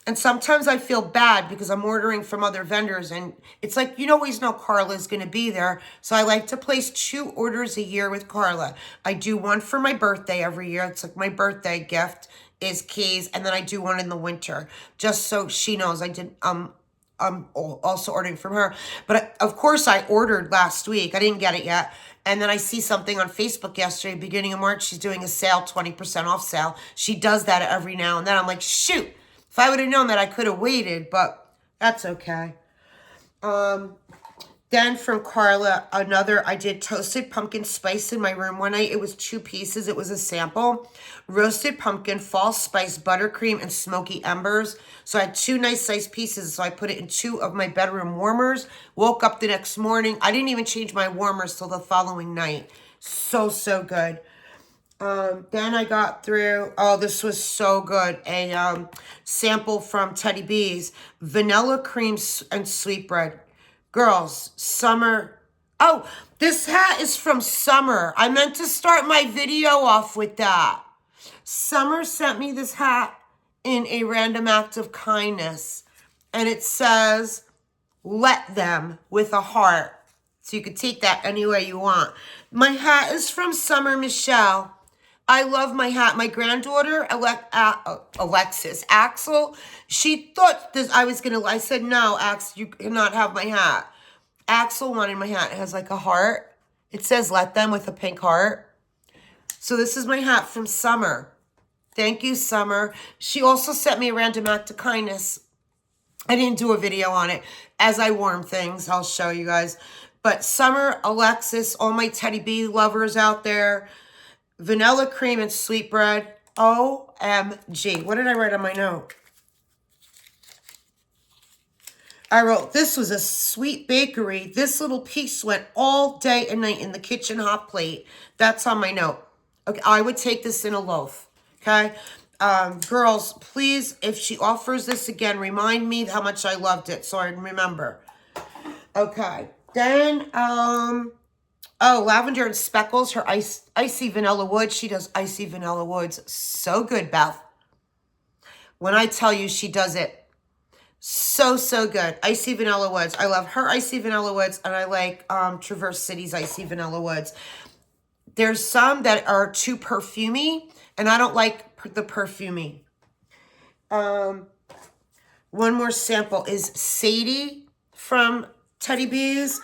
And sometimes I feel bad because I'm ordering from other vendors, and it's like, you always know Carla's going to be there. So I like to place 2 orders a year with Carla. I do one for my birthday every year. It's like my birthday gift is Keys, and then I do one in the winter, just so she knows I'm also ordering from her. But of course I ordered last week. I didn't get it yet. And then I see something on Facebook yesterday, beginning of March, she's doing a sale, 20% off sale. She does that every now and then. I'm like, shoot, if I would have known that, I could have waited, but that's okay. Then from Carla, I did toasted pumpkin spice in my room one night. It was 2 pieces. It was a sample. Roasted pumpkin, fall spice, buttercream, and smoky embers. So I had 2 nice sized pieces. So I put it in 2 of my bedroom warmers. Woke up the next morning. I didn't even change my warmers till the following night. So, so good. Then I got through, oh, this was so good, a sample from Teddy B's, vanilla cream and sweetbread. Girls, summer. Oh, this hat is from Summer. I meant to start my video off with that. Summer sent me this hat in a random act of kindness. And it says, let them, with a heart. So you could take that any way you want. My hat is from Summer Michelle. I love my hat. My granddaughter, Alexis, Axel, she thought this I was going to, I said, no, Axel, you cannot have my hat. Axel wanted my hat. It has like a heart. It says let them with a pink heart. So this is my hat from Summer. Thank you, Summer. She also sent me a random act of kindness. I didn't do a video on it. As I warm things, I'll show you guys. But Summer, Alexis, all my Teddy B lovers out there, vanilla cream and sweetbread. OMG. What did I write on my note? I wrote, this was a sweet bakery. This little piece went all day and night in the kitchen hot plate. That's on my note. Okay, I would take this in a loaf. Okay? Girls, please, if she offers this again, remind me how much I loved it so I remember. Okay. Then, oh, Lavender and Speckles, her icy vanilla wood. She does icy vanilla woods. So good, Beth. When I tell you she does it, so, so good. Icy vanilla woods. I love her icy vanilla woods, and I like Traverse City's icy vanilla woods. There's some that are too perfumey, and I don't like the perfumey. One more sample is Sadie from Teddy B's.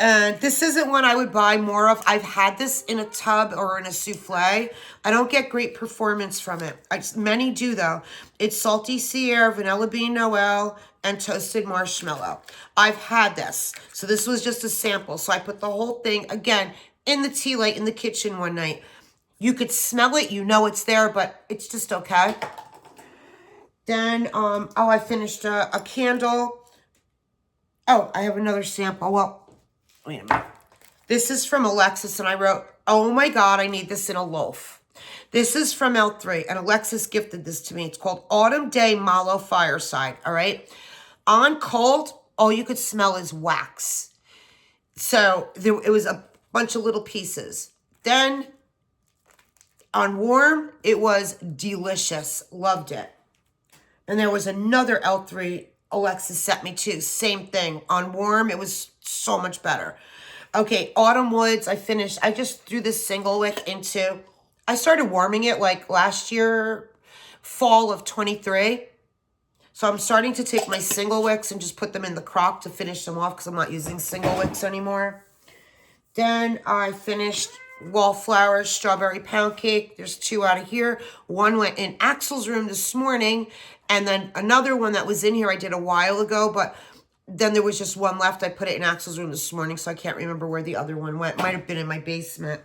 And this isn't one I would buy more of. I've had this in a tub or in a souffle. I don't get great performance from it. Many do, though. It's Salty Sierra, Vanilla Bean Noel, and Toasted Marshmallow. I've had this. So this was just a sample. So I put the whole thing, again, in the tea light in the kitchen one night. You could smell it. You know it's there, but it's just okay. Then, I finished a candle. Oh, I have another sample. Well, wait a minute. This is from Alexis, and I wrote, oh my God, I need this in a loaf. This is from L3, and Alexis gifted this to me. It's called Autumn Day Mallow Fireside, all right? On cold, all you could smell is wax. So it was a bunch of little pieces. Then on warm, it was delicious. Loved it. And there was another L3 Alexis sent me too. Same thing. On warm, it was so much better. Okay, Autumn Woods, I finished. I just threw this single wick into, I started warming it like last year, fall of 23. So I'm starting to take my single wicks and just put them in the crock to finish them off because I'm not using single wicks anymore. Then I finished Wallflowers Strawberry Pound Cake. There's 2 out of here. One went in Axel's room this morning, and then another one that was in here I did a while ago, but then there was just one left. I put it in Axel's room this morning, so I can't remember where the other one went. Might have been in my basement.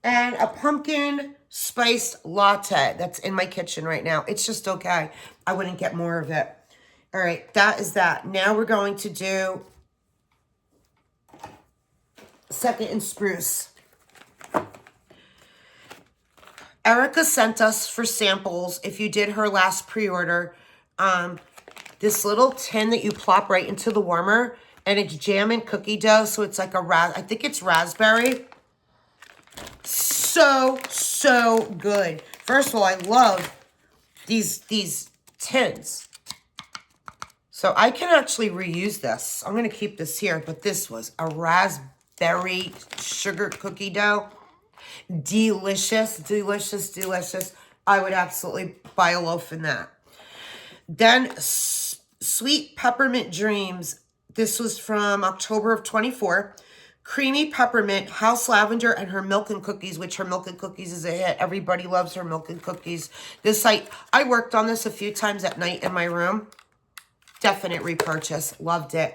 And a pumpkin spiced latte that's in my kitchen right now. It's just okay. I wouldn't get more of it. All right, that is that. Now we're going to do Second and Spruce. Erica sent us for samples, if you did her last pre-order, this little tin that you plop right into the warmer, and it's jam and cookie dough, so it's like I think it's raspberry. So, so good. First of all, I love these tins. So I can actually reuse this. I'm going to keep this here, but this was a raspberry sugar cookie dough. Delicious, delicious, delicious. I would absolutely buy a loaf in that. Then Sweet Peppermint Dreams. This was from October of 24. Creamy peppermint, house lavender, and her milk and cookies, which her milk and cookies is a hit. Everybody loves her milk and cookies. I worked on this a few times at night in my room. Definite repurchase. Loved it.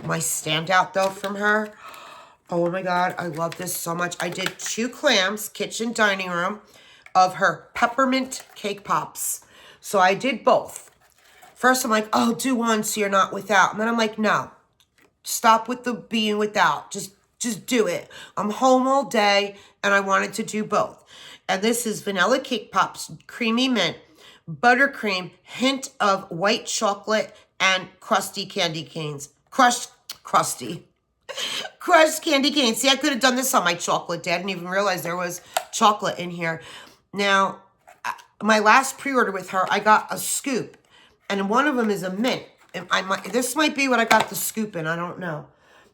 My standout, though, from her. Oh, my God. I love this so much. I did 2 clams, kitchen dining room, of her peppermint cake pops. So I did both. First, I'm like, oh, do one so you're not without. And then I'm like, no. Stop with the being without. Just do it. I'm home all day, and I wanted to do both. And this is vanilla cake pops, creamy mint, buttercream, hint of white chocolate, and crusty candy canes. Crushed candy canes. See, I could have done this on my chocolate day. I didn't even realize there was chocolate in here. Now, my last pre-order with her, I got a scoop, and one of them is a mint. And this might be what I got the scoop in. I don't know.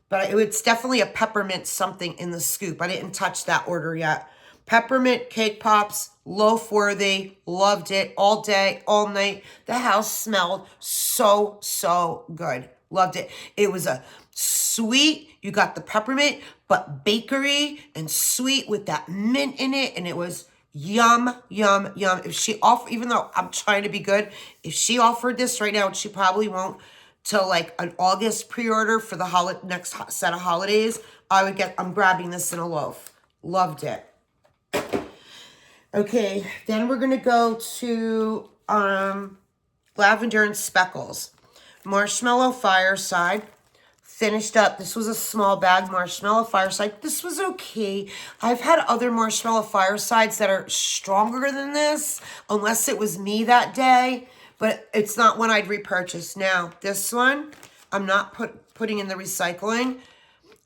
But it's definitely a peppermint something in the scoop. I didn't touch that order yet. Peppermint cake pops, loaf worthy. Loved it all day, all night. The house smelled so, so good. Loved it. It was a sweet, you got the peppermint, but bakery and sweet with that mint in it. And it was yum, yum, yum. If she even though I'm trying to be good, if she offered this right now, she probably won't till like an August pre-order for the next set of holidays, I'm grabbing this in a loaf. Loved it. Okay, then we're going to go to Lavender and Speckles. Marshmallow Fireside. Finished up. This was a small bag, Marshmallow Fireside. This was okay. I've had other Marshmallow Firesides that are stronger than this, unless it was me that day, but it's not one I'd repurchase. Now, this one, I'm not putting in the recycling.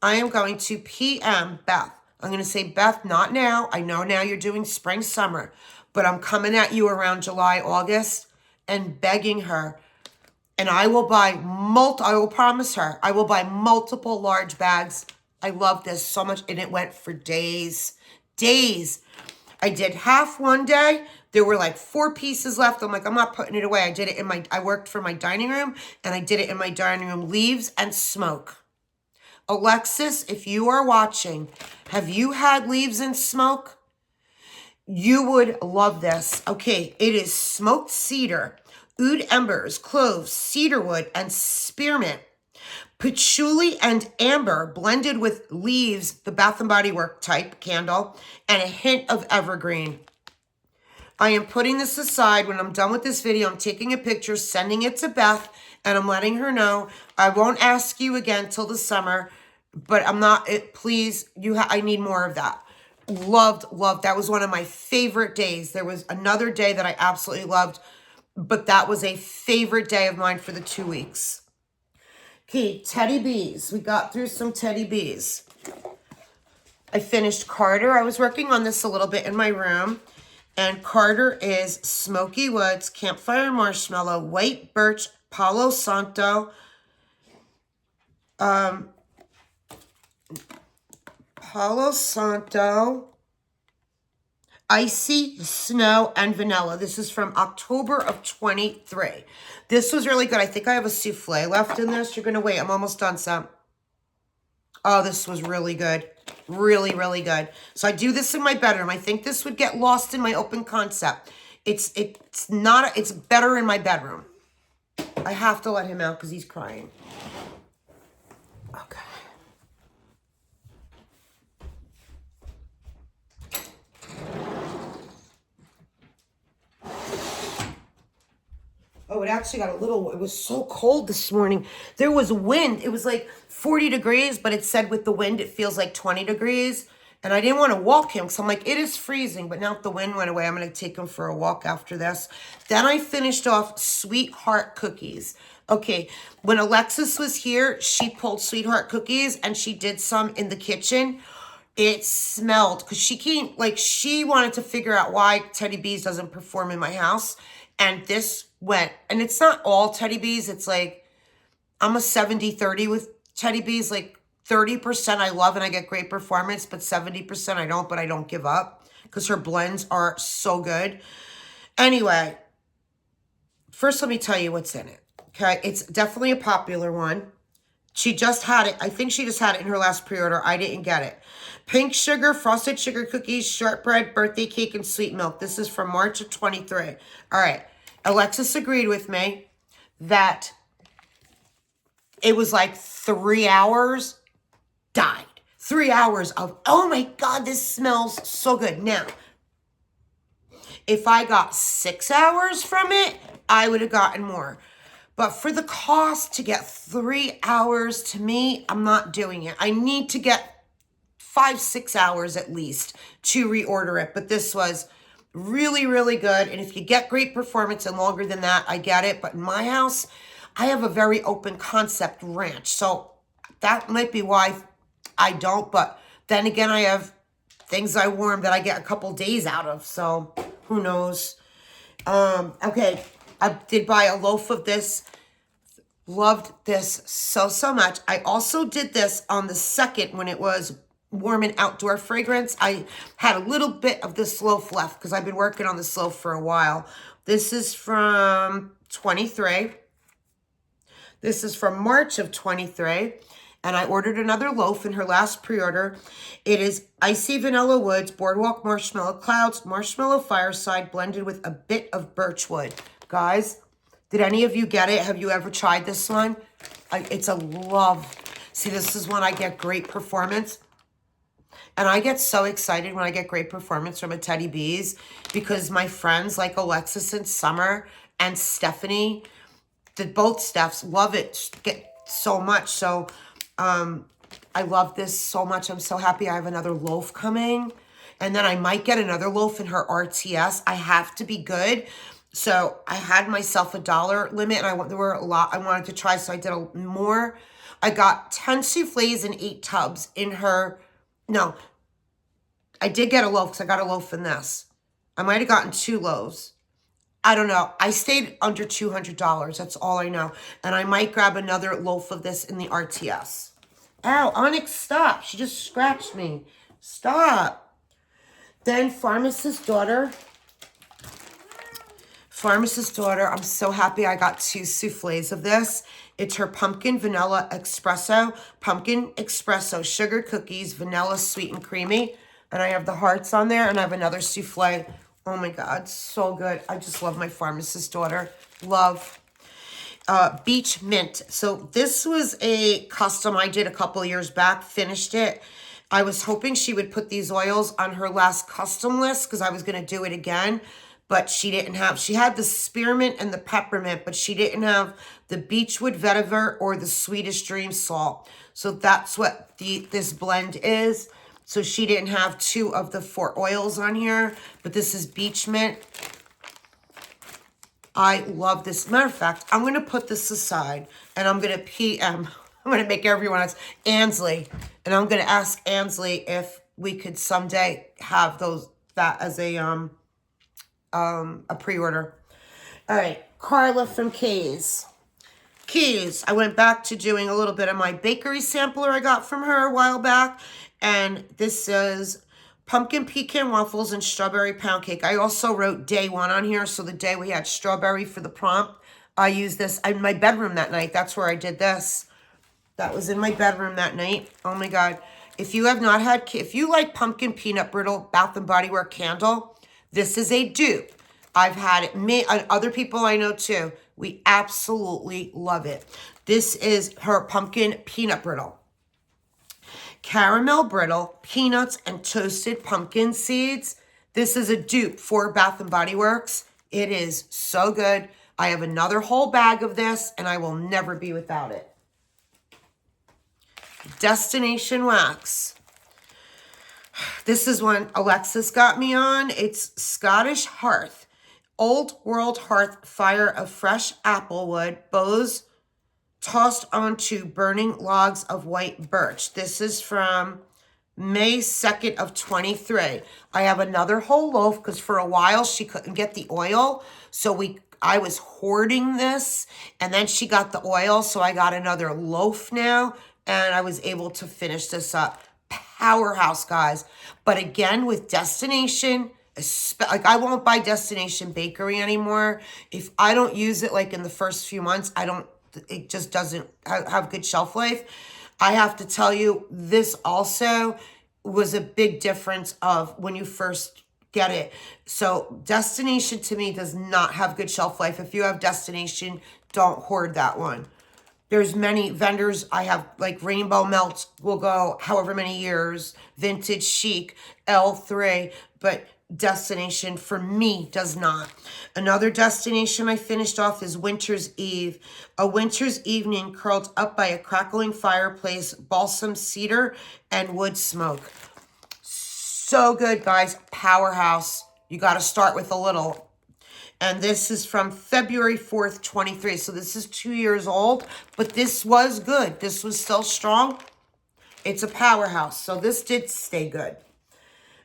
I am going to PM Beth. I'm going to say, Beth, not now. I know now you're doing spring, summer, but I'm coming at you around July, August, and begging her. And I will I will promise her, I will buy multiple large bags. I love this so much. And it went for days. Days. I did half one day. There were like 4 pieces left. I'm like, I'm not putting it away. I worked for my dining room, and I did it in my dining room. Leaves and smoke. Alexis, if you are watching, have you had leaves and smoke? You would love this. Okay, it is smoked cedar, oud embers, cloves, cedarwood, and spearmint. Patchouli and amber blended with leaves, the Bath & Body Works type candle, and a hint of evergreen. I am putting this aside. When I'm done with this video, I'm taking a picture, sending it to Beth, and I'm letting her know. I won't ask you again till the summer, but please, I need more of that. Loved. That was one of my favorite days. There was another day that I absolutely loved, but that was a favorite day of mine for the 2 weeks. Okay, Teddy Bees. We got through some Teddy Bees. I finished Carter. I was working on this a little bit in my room. And Carter is Smoky Woods, Campfire Marshmallow, White Birch, Palo Santo, Icy Snow, and Vanilla. This is from October of 23. This was really good. I think I have a souffle left in this. You're going to wait. I'm almost done, Sam. Oh, this was really good. Really, really good. So I do this in my bedroom. I think this would get lost in my open concept. It's better in my bedroom. I have to let him out because he's crying. Okay. Oh, it actually got a little, it was so cold this morning. There was wind. It was like 40 degrees, but it said with the wind, it feels like 20 degrees. And I didn't want to walk him because I'm like, it is freezing. But now if the wind went away, I'm going to take him for a walk after this. Then I finished off Sweetheart cookies. Okay, when Alexis was here, she pulled Sweetheart cookies and she did some in the kitchen. It smelled, because she can't, like, she wanted to figure out why Teddy Bees doesn't perform in my house. And this went, and it's not all Teddy Bees. It's like, I'm a 70-30 with Teddy Bees. Like 30% I love and I get great performance, but 70% I don't, but I don't give up because her blends are so good. Anyway, first let me tell you what's in it. Okay, it's definitely a popular one. She just had it. I think she just had it in her last pre-order. I didn't get it. Pink sugar, frosted sugar cookies, shortbread, birthday cake, and sweet milk. This is from March of 23. All right. Alexis agreed with me that it was like 3 hours, died. 3 hours of, oh my God, this smells so good. Now, if I got 6 hours from it, I would have gotten more. But for the cost to get 3 hours, to me, I'm not doing it. I need to get 5-6 hours at least to reorder it. But this was really, really good. And if you get great performance and longer than that, I get it. But in my house, I have a very open concept ranch. So that might be why I don't. But then again, I have things I warm that I get a couple days out of. So who knows? Okay, I did buy a loaf of this. Loved this so, so much. I also did this on the 2nd when it was warm and outdoor fragrance. I had a little bit of this loaf left because I've been working on this loaf for a while. This is from 23. This is from March of 23. And I ordered another loaf in her last pre-order. It is Icy Vanilla Woods, Boardwalk Marshmallow Clouds, Marshmallow Fireside blended with a bit of birchwood. Guys, did any of you get it? Have you ever tried this one? It's a love. See, this is when I get great performance. And I get so excited when I get great performance from a Teddy Bees because my friends like Alexis and Summer and Stephanie, both Stephs, love it get so much. So I love this so much. I'm so happy I have another loaf coming. And then I might get another loaf in her RTS. I have to be good. So I had myself a $1 limit, and there were a lot I wanted to try, so I did more. I got 10 soufflés and 8 tubs in her. No, I did get a loaf because I got a loaf in this. I might have gotten 2 loaves. I don't know. I stayed under $200. That's all I know. And I might grab another loaf of this in the RTS. Ow, Onyx, stop. She just scratched me. Stop. Then Pharmacist's Daughter. Pharmacist's Daughter. I'm so happy I got 2 soufflés of this. It's her Pumpkin Vanilla Espresso. Pumpkin Espresso Sugar Cookies, Vanilla Sweet and Creamy. And I have the hearts on there. And I have another soufflé. Oh my God, so good. I just love my Pharmacist's Daughter. Love. Beach Mint. So this was a custom I did a couple years back. Finished it. I was hoping she would put these oils on her last custom list because I was going to do it again. But she didn't have, she had the spearmint and the peppermint, but she didn't have the beechwood vetiver or the Swedish Dream salt. So that's what this blend is. So she didn't have 2 of the 4 oils on here, but this is beach mint. I love this. Matter of fact, I'm going to put this aside and I'm going to PM. I'm going to make everyone else Ansley, and I'm going to ask Ansley if we could someday have that as a pre-order. All right, Carla from Kay's. I went back to doing a little bit of my bakery sampler I got from her a while back, and this is pumpkin pecan waffles and strawberry pound cake. I also wrote day 1 on here, so the day we had strawberry for the prompt, I used this in my bedroom that night. That's where I did this. That was in my bedroom that night. Oh my God. If you have not had, if you like pumpkin peanut brittle Bath and Body Works candle, this is a dupe. I've had it, and other people I know too. We absolutely love it. This is her pumpkin peanut brittle. Caramel brittle, peanuts, and toasted pumpkin seeds. This is a dupe for Bath and Body Works. It is so good. I have another whole bag of this, and I will never be without it. Destination Wax. This is one Alexis got me on. It's Scottish Hearth. Old World Hearth Fire of fresh apple wood, boughs tossed onto burning logs of white birch. This is from May 2nd of 23. I have another whole loaf because for a while she couldn't get the oil. So I was hoarding this, and then she got the oil. So I got another loaf now, and I was able to finish this up. Powerhouse, guys. But again, with Destination, like I won't buy Destination Bakery anymore. If I don't use it like in the first few months, it just doesn't have good shelf life. I have to tell you, this also was a big difference of when you first get it. So Destination to me does not have good shelf life. If you have Destination, don't hoard that one. There's many vendors. I have like Rainbow Melt will go however many years, Vintage Chic, L3, but Destination for me does not. Another Destination I finished off is Winter's Eve. A winter's evening curled up by a crackling fireplace, balsam cedar and wood smoke. So good, guys. Powerhouse. You got to start with a little. And this is from February 4th, 23. So this is 2 years old, but this was good. This was still strong. It's a powerhouse. So this did stay good.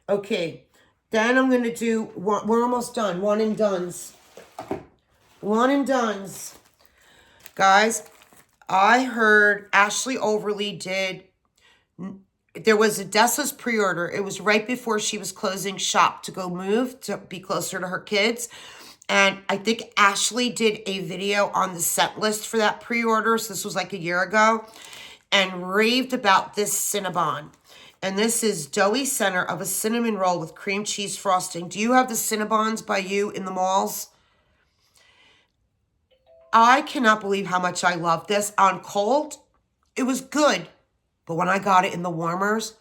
Okay. Then I'm going to do, we're almost done. One and done's. One and done's. Guys, I heard Ashley Overly did, there was a Dessa's pre-order. It was right before she was closing shop to go move to be closer to her kids. And I think Ashley did a video on the scent list for that pre-order. So this was like a year ago. And raved about this Cinnabon. And this is doughy center of a cinnamon roll with cream cheese frosting. Do you have the Cinnabons by you in the malls? I cannot believe how much I love this. On cold, it was good. But when I got it in the warmers,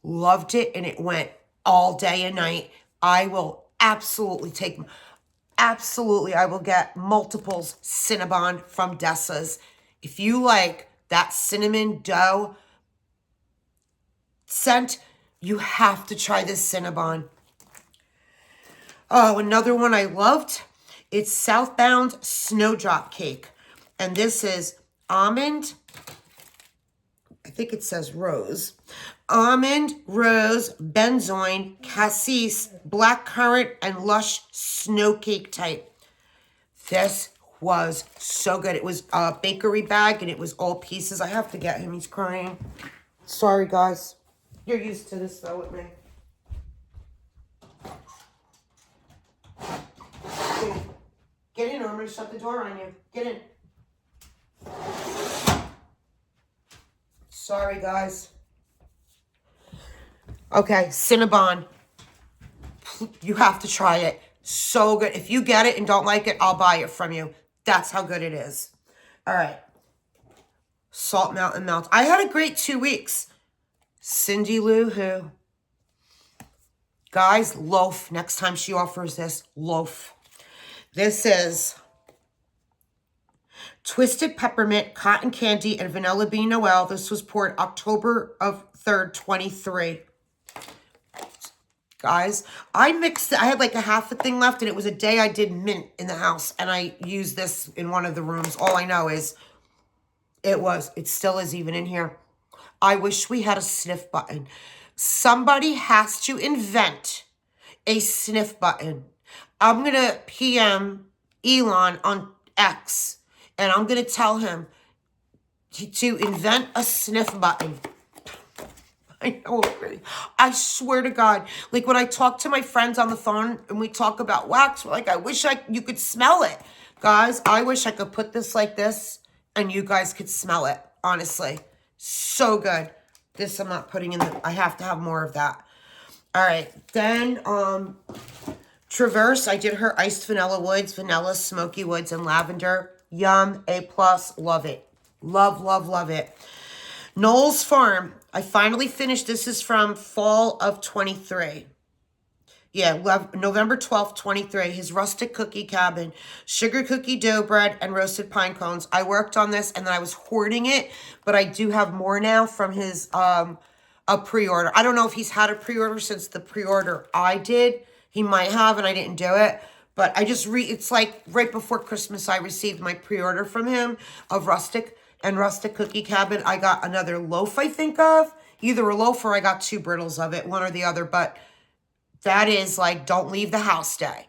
loved it. And it went all day and night. I will absolutely take... Absolutely, I will get multiples Cinnabon from Dessa's. If you like that cinnamon dough scent, you have to try this Cinnabon. Oh, another one I loved. It's Southbound Snowdrop Cake. And this is almond, I think it says rose. Almond, rose, benzoin, cassis, blackcurrant, and lush snow cake type. This was so good. It was a bakery bag, and it was all pieces. I have to get him. He's crying. Sorry, guys. You're used to this, though, with me. Okay. Get in, or I'm going to shut the door on you. Get in. Sorry, guys. Okay, Cinnabon. You have to try it. So good. If you get it and don't like it, I'll buy it from you. That's how good it is. All right. Salt Mountain Melt. I had a great 2 weeks. Cindy Lou Who. Guys, loaf. Next time she offers this, loaf. This is Twisted Peppermint, Cotton Candy, and Vanilla Bean Noel. This was poured October of 3rd, 23. Guys, I mixed it. I had like a half a thing left, and it was a day I did mint in the house, and I used this in one of the rooms. All I know is it still is even in here. I wish we had a sniff button. Somebody has to invent a sniff button. I'm going to PM Elon on X, and I'm going to tell him to invent a sniff button. I know, I swear to God, like when I talk to my friends on the phone and we talk about wax, we're like, I wish you could smell it. Guys, I wish I could put this like this and you guys could smell it, honestly. So good. This I'm not putting in I have to have more of that. All right, then Traverse, I did her iced vanilla woods, vanilla, smoky woods, and lavender. Yum, A+, love it. Love, love, love it. Knowles Farm, I finally finished. This is from fall of 23. Yeah, November 12th, 23, his rustic cookie cabin, sugar cookie dough bread, and roasted pine cones. I worked on this, and then I was hoarding it, but I do have more now from his a pre-order. I don't know if he's had a pre-order since the pre-order I did. He might have, and I didn't do it. But I just it's like right before Christmas, I received my pre-order from him of rustic cookie cabin. I got another loaf, I think of. Either a loaf or I got 2 brittles of it, one or the other, but that is like, don't leave the house day.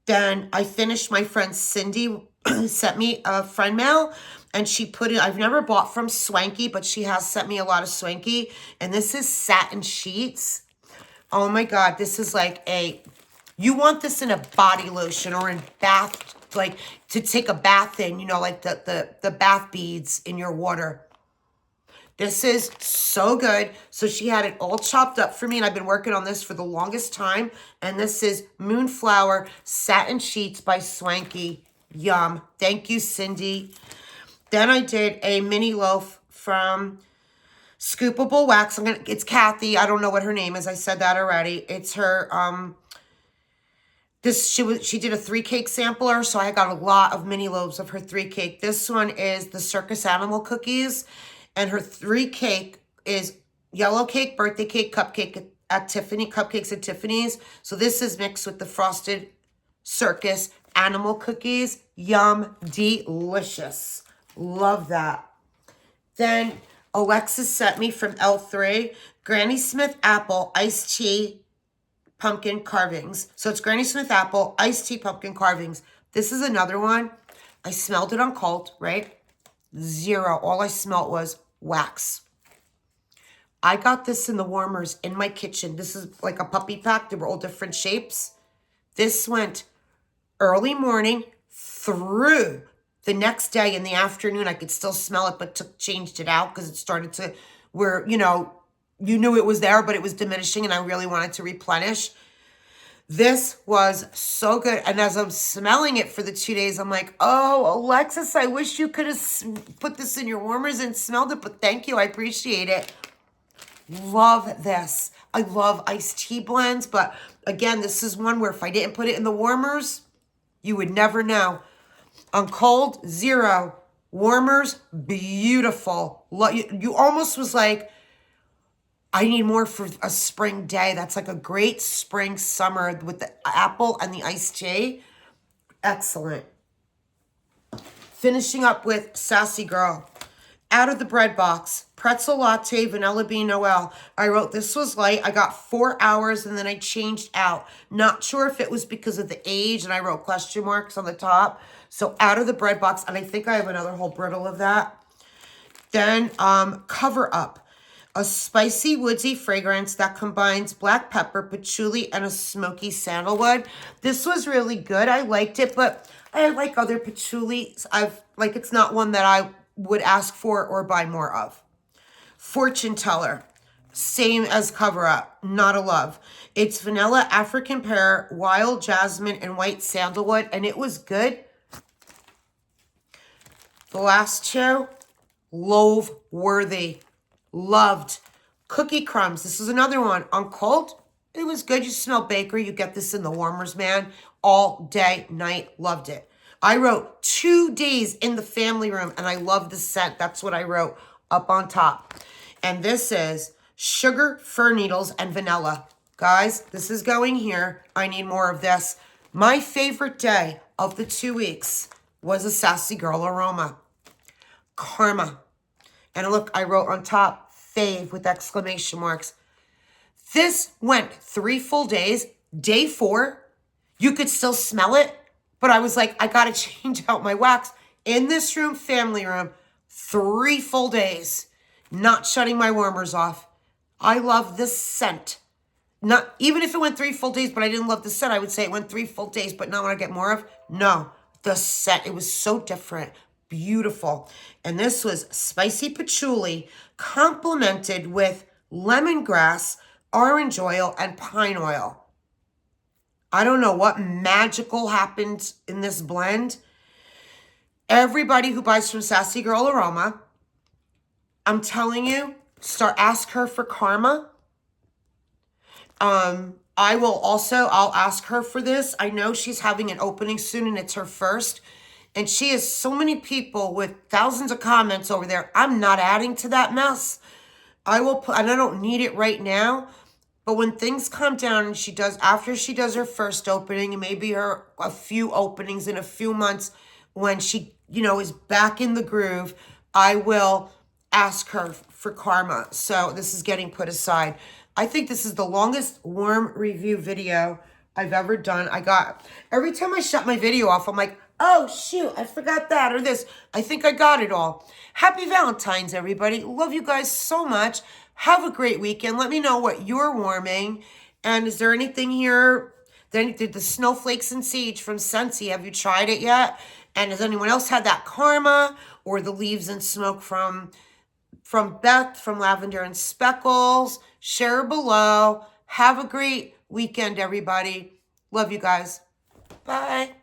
Then I finished, my friend Cindy sent me a friend mail, and she put it, I've never bought from Swanky, but she has sent me a lot of Swanky, and this is satin sheets. Oh my God, this is like you want this in a body lotion or in bath, like to take a bath in, you know, like the bath beads in your water. This is so good. So she had it all chopped up for me, and I've been working on this for the longest time. And this is Moonflower Satin Sheets by Swanky. Yum. Thank you, Cindy. Then I did a mini loaf from Scoopable Wax. It's Kathy. I don't know what her name is. I said that already. It's her she did a 3-cake sampler, so I got a lot of mini loaves of her 3-cake. This one is the Circus Animal Cookies, and her 3-cake is yellow cake, birthday cake, cupcake at cupcakes at Tiffany's. So this is mixed with the frosted Circus Animal Cookies. Yum, delicious. Love that. Then Alexis sent me from L3 Granny Smith Apple Iced Tea Pumpkin Carvings. So it's Granny Smith Apple Iced Tea Pumpkin Carvings. This is another one. I smelled it on cold, right? 0. All I smelled was wax. I got this in the warmers in my kitchen. This is like a puppy pack. They were all different shapes. This went early morning through the next day in the afternoon. I could still smell it, but changed it out because it started to where, you knew it was there, but it was diminishing, and I really wanted to replenish. This was so good. And as I'm smelling it for the 2 days, I'm like, oh, Alexis, I wish you could have put this in your warmers and smelled it, but thank you. I appreciate it. Love this. I love iced tea blends, but again, this is one where if I didn't put it in the warmers, you would never know. On cold, 0. Warmers, beautiful. You almost was like, I need more for a spring day. That's like a great spring summer with the apple and the iced tea. Excellent. Finishing up with Sassy Girl. Out of the bread box. Pretzel latte, vanilla bean Noel. I wrote this was light. I got 4 hours and then I changed out. Not sure if it was because of the age, and I wrote question marks on the top. So out of the bread box, and I think I have another whole brittle of that. Then Cover Up. A spicy, woodsy fragrance that combines black pepper, patchouli, and a smoky sandalwood. This was really good. I liked it, but I like other patchoulis. It's not one that I would ask for or buy more of. Fortune Teller. Same as Cover Up. Not a love. It's vanilla, African pear, wild jasmine, and white sandalwood, and it was good. The last 2, Loaf Worthy. Loved. Cookie Crumbs. This is another one. On cold, it was good. You smell bakery. You get this in the warmers, man. All day, night. Loved it. I wrote 2 days in the family room, and I love the scent. That's what I wrote up on top. And this is Sugar, Fir Needles, and Vanilla. Guys, this is going here. I need more of this. My favorite day of the 2 weeks was a Sassy Girl aroma. Karma. And look, I wrote on top, fave with exclamation marks. This went 3 full days. Day 4, you could still smell it, but I was like, I got to change out my wax. In this room, family room, 3 full days, not shutting my warmers off. I love this scent. Not even if it went 3 full days, but I didn't love the scent, I would say it went 3 full days, but now when I get more of, no, the scent, it was so different. Beautiful. And this was spicy patchouli complemented with lemongrass, orange oil, and pine oil. I don't know what magical happened in this blend. Everybody who buys from Sassy Girl Aroma, I'm telling you, ask her for Karma. I'll ask her for this. I know she's having an opening soon and it's her first. And she has so many people with thousands of comments over there. I'm not adding to that mess. I will put, and I don't need it right now. But when things calm down and after she does her first opening and maybe a few openings in a few months when she, is back in the groove, I will ask her for karma. So this is getting put aside. I think this is the longest worm review video I've ever done. Every time I shut my video off, I'm like, oh, shoot, I forgot that or this. I think I got it all. Happy Valentine's, everybody. Love you guys so much. Have a great weekend. Let me know what you're warming. And is there anything here? Did the snowflakes and sage from Scentsy, have you tried it yet? And has anyone else had that karma or the leaves and smoke from Beth from Lavender and Speckles? Share below. Have a great weekend, everybody. Love you guys. Bye.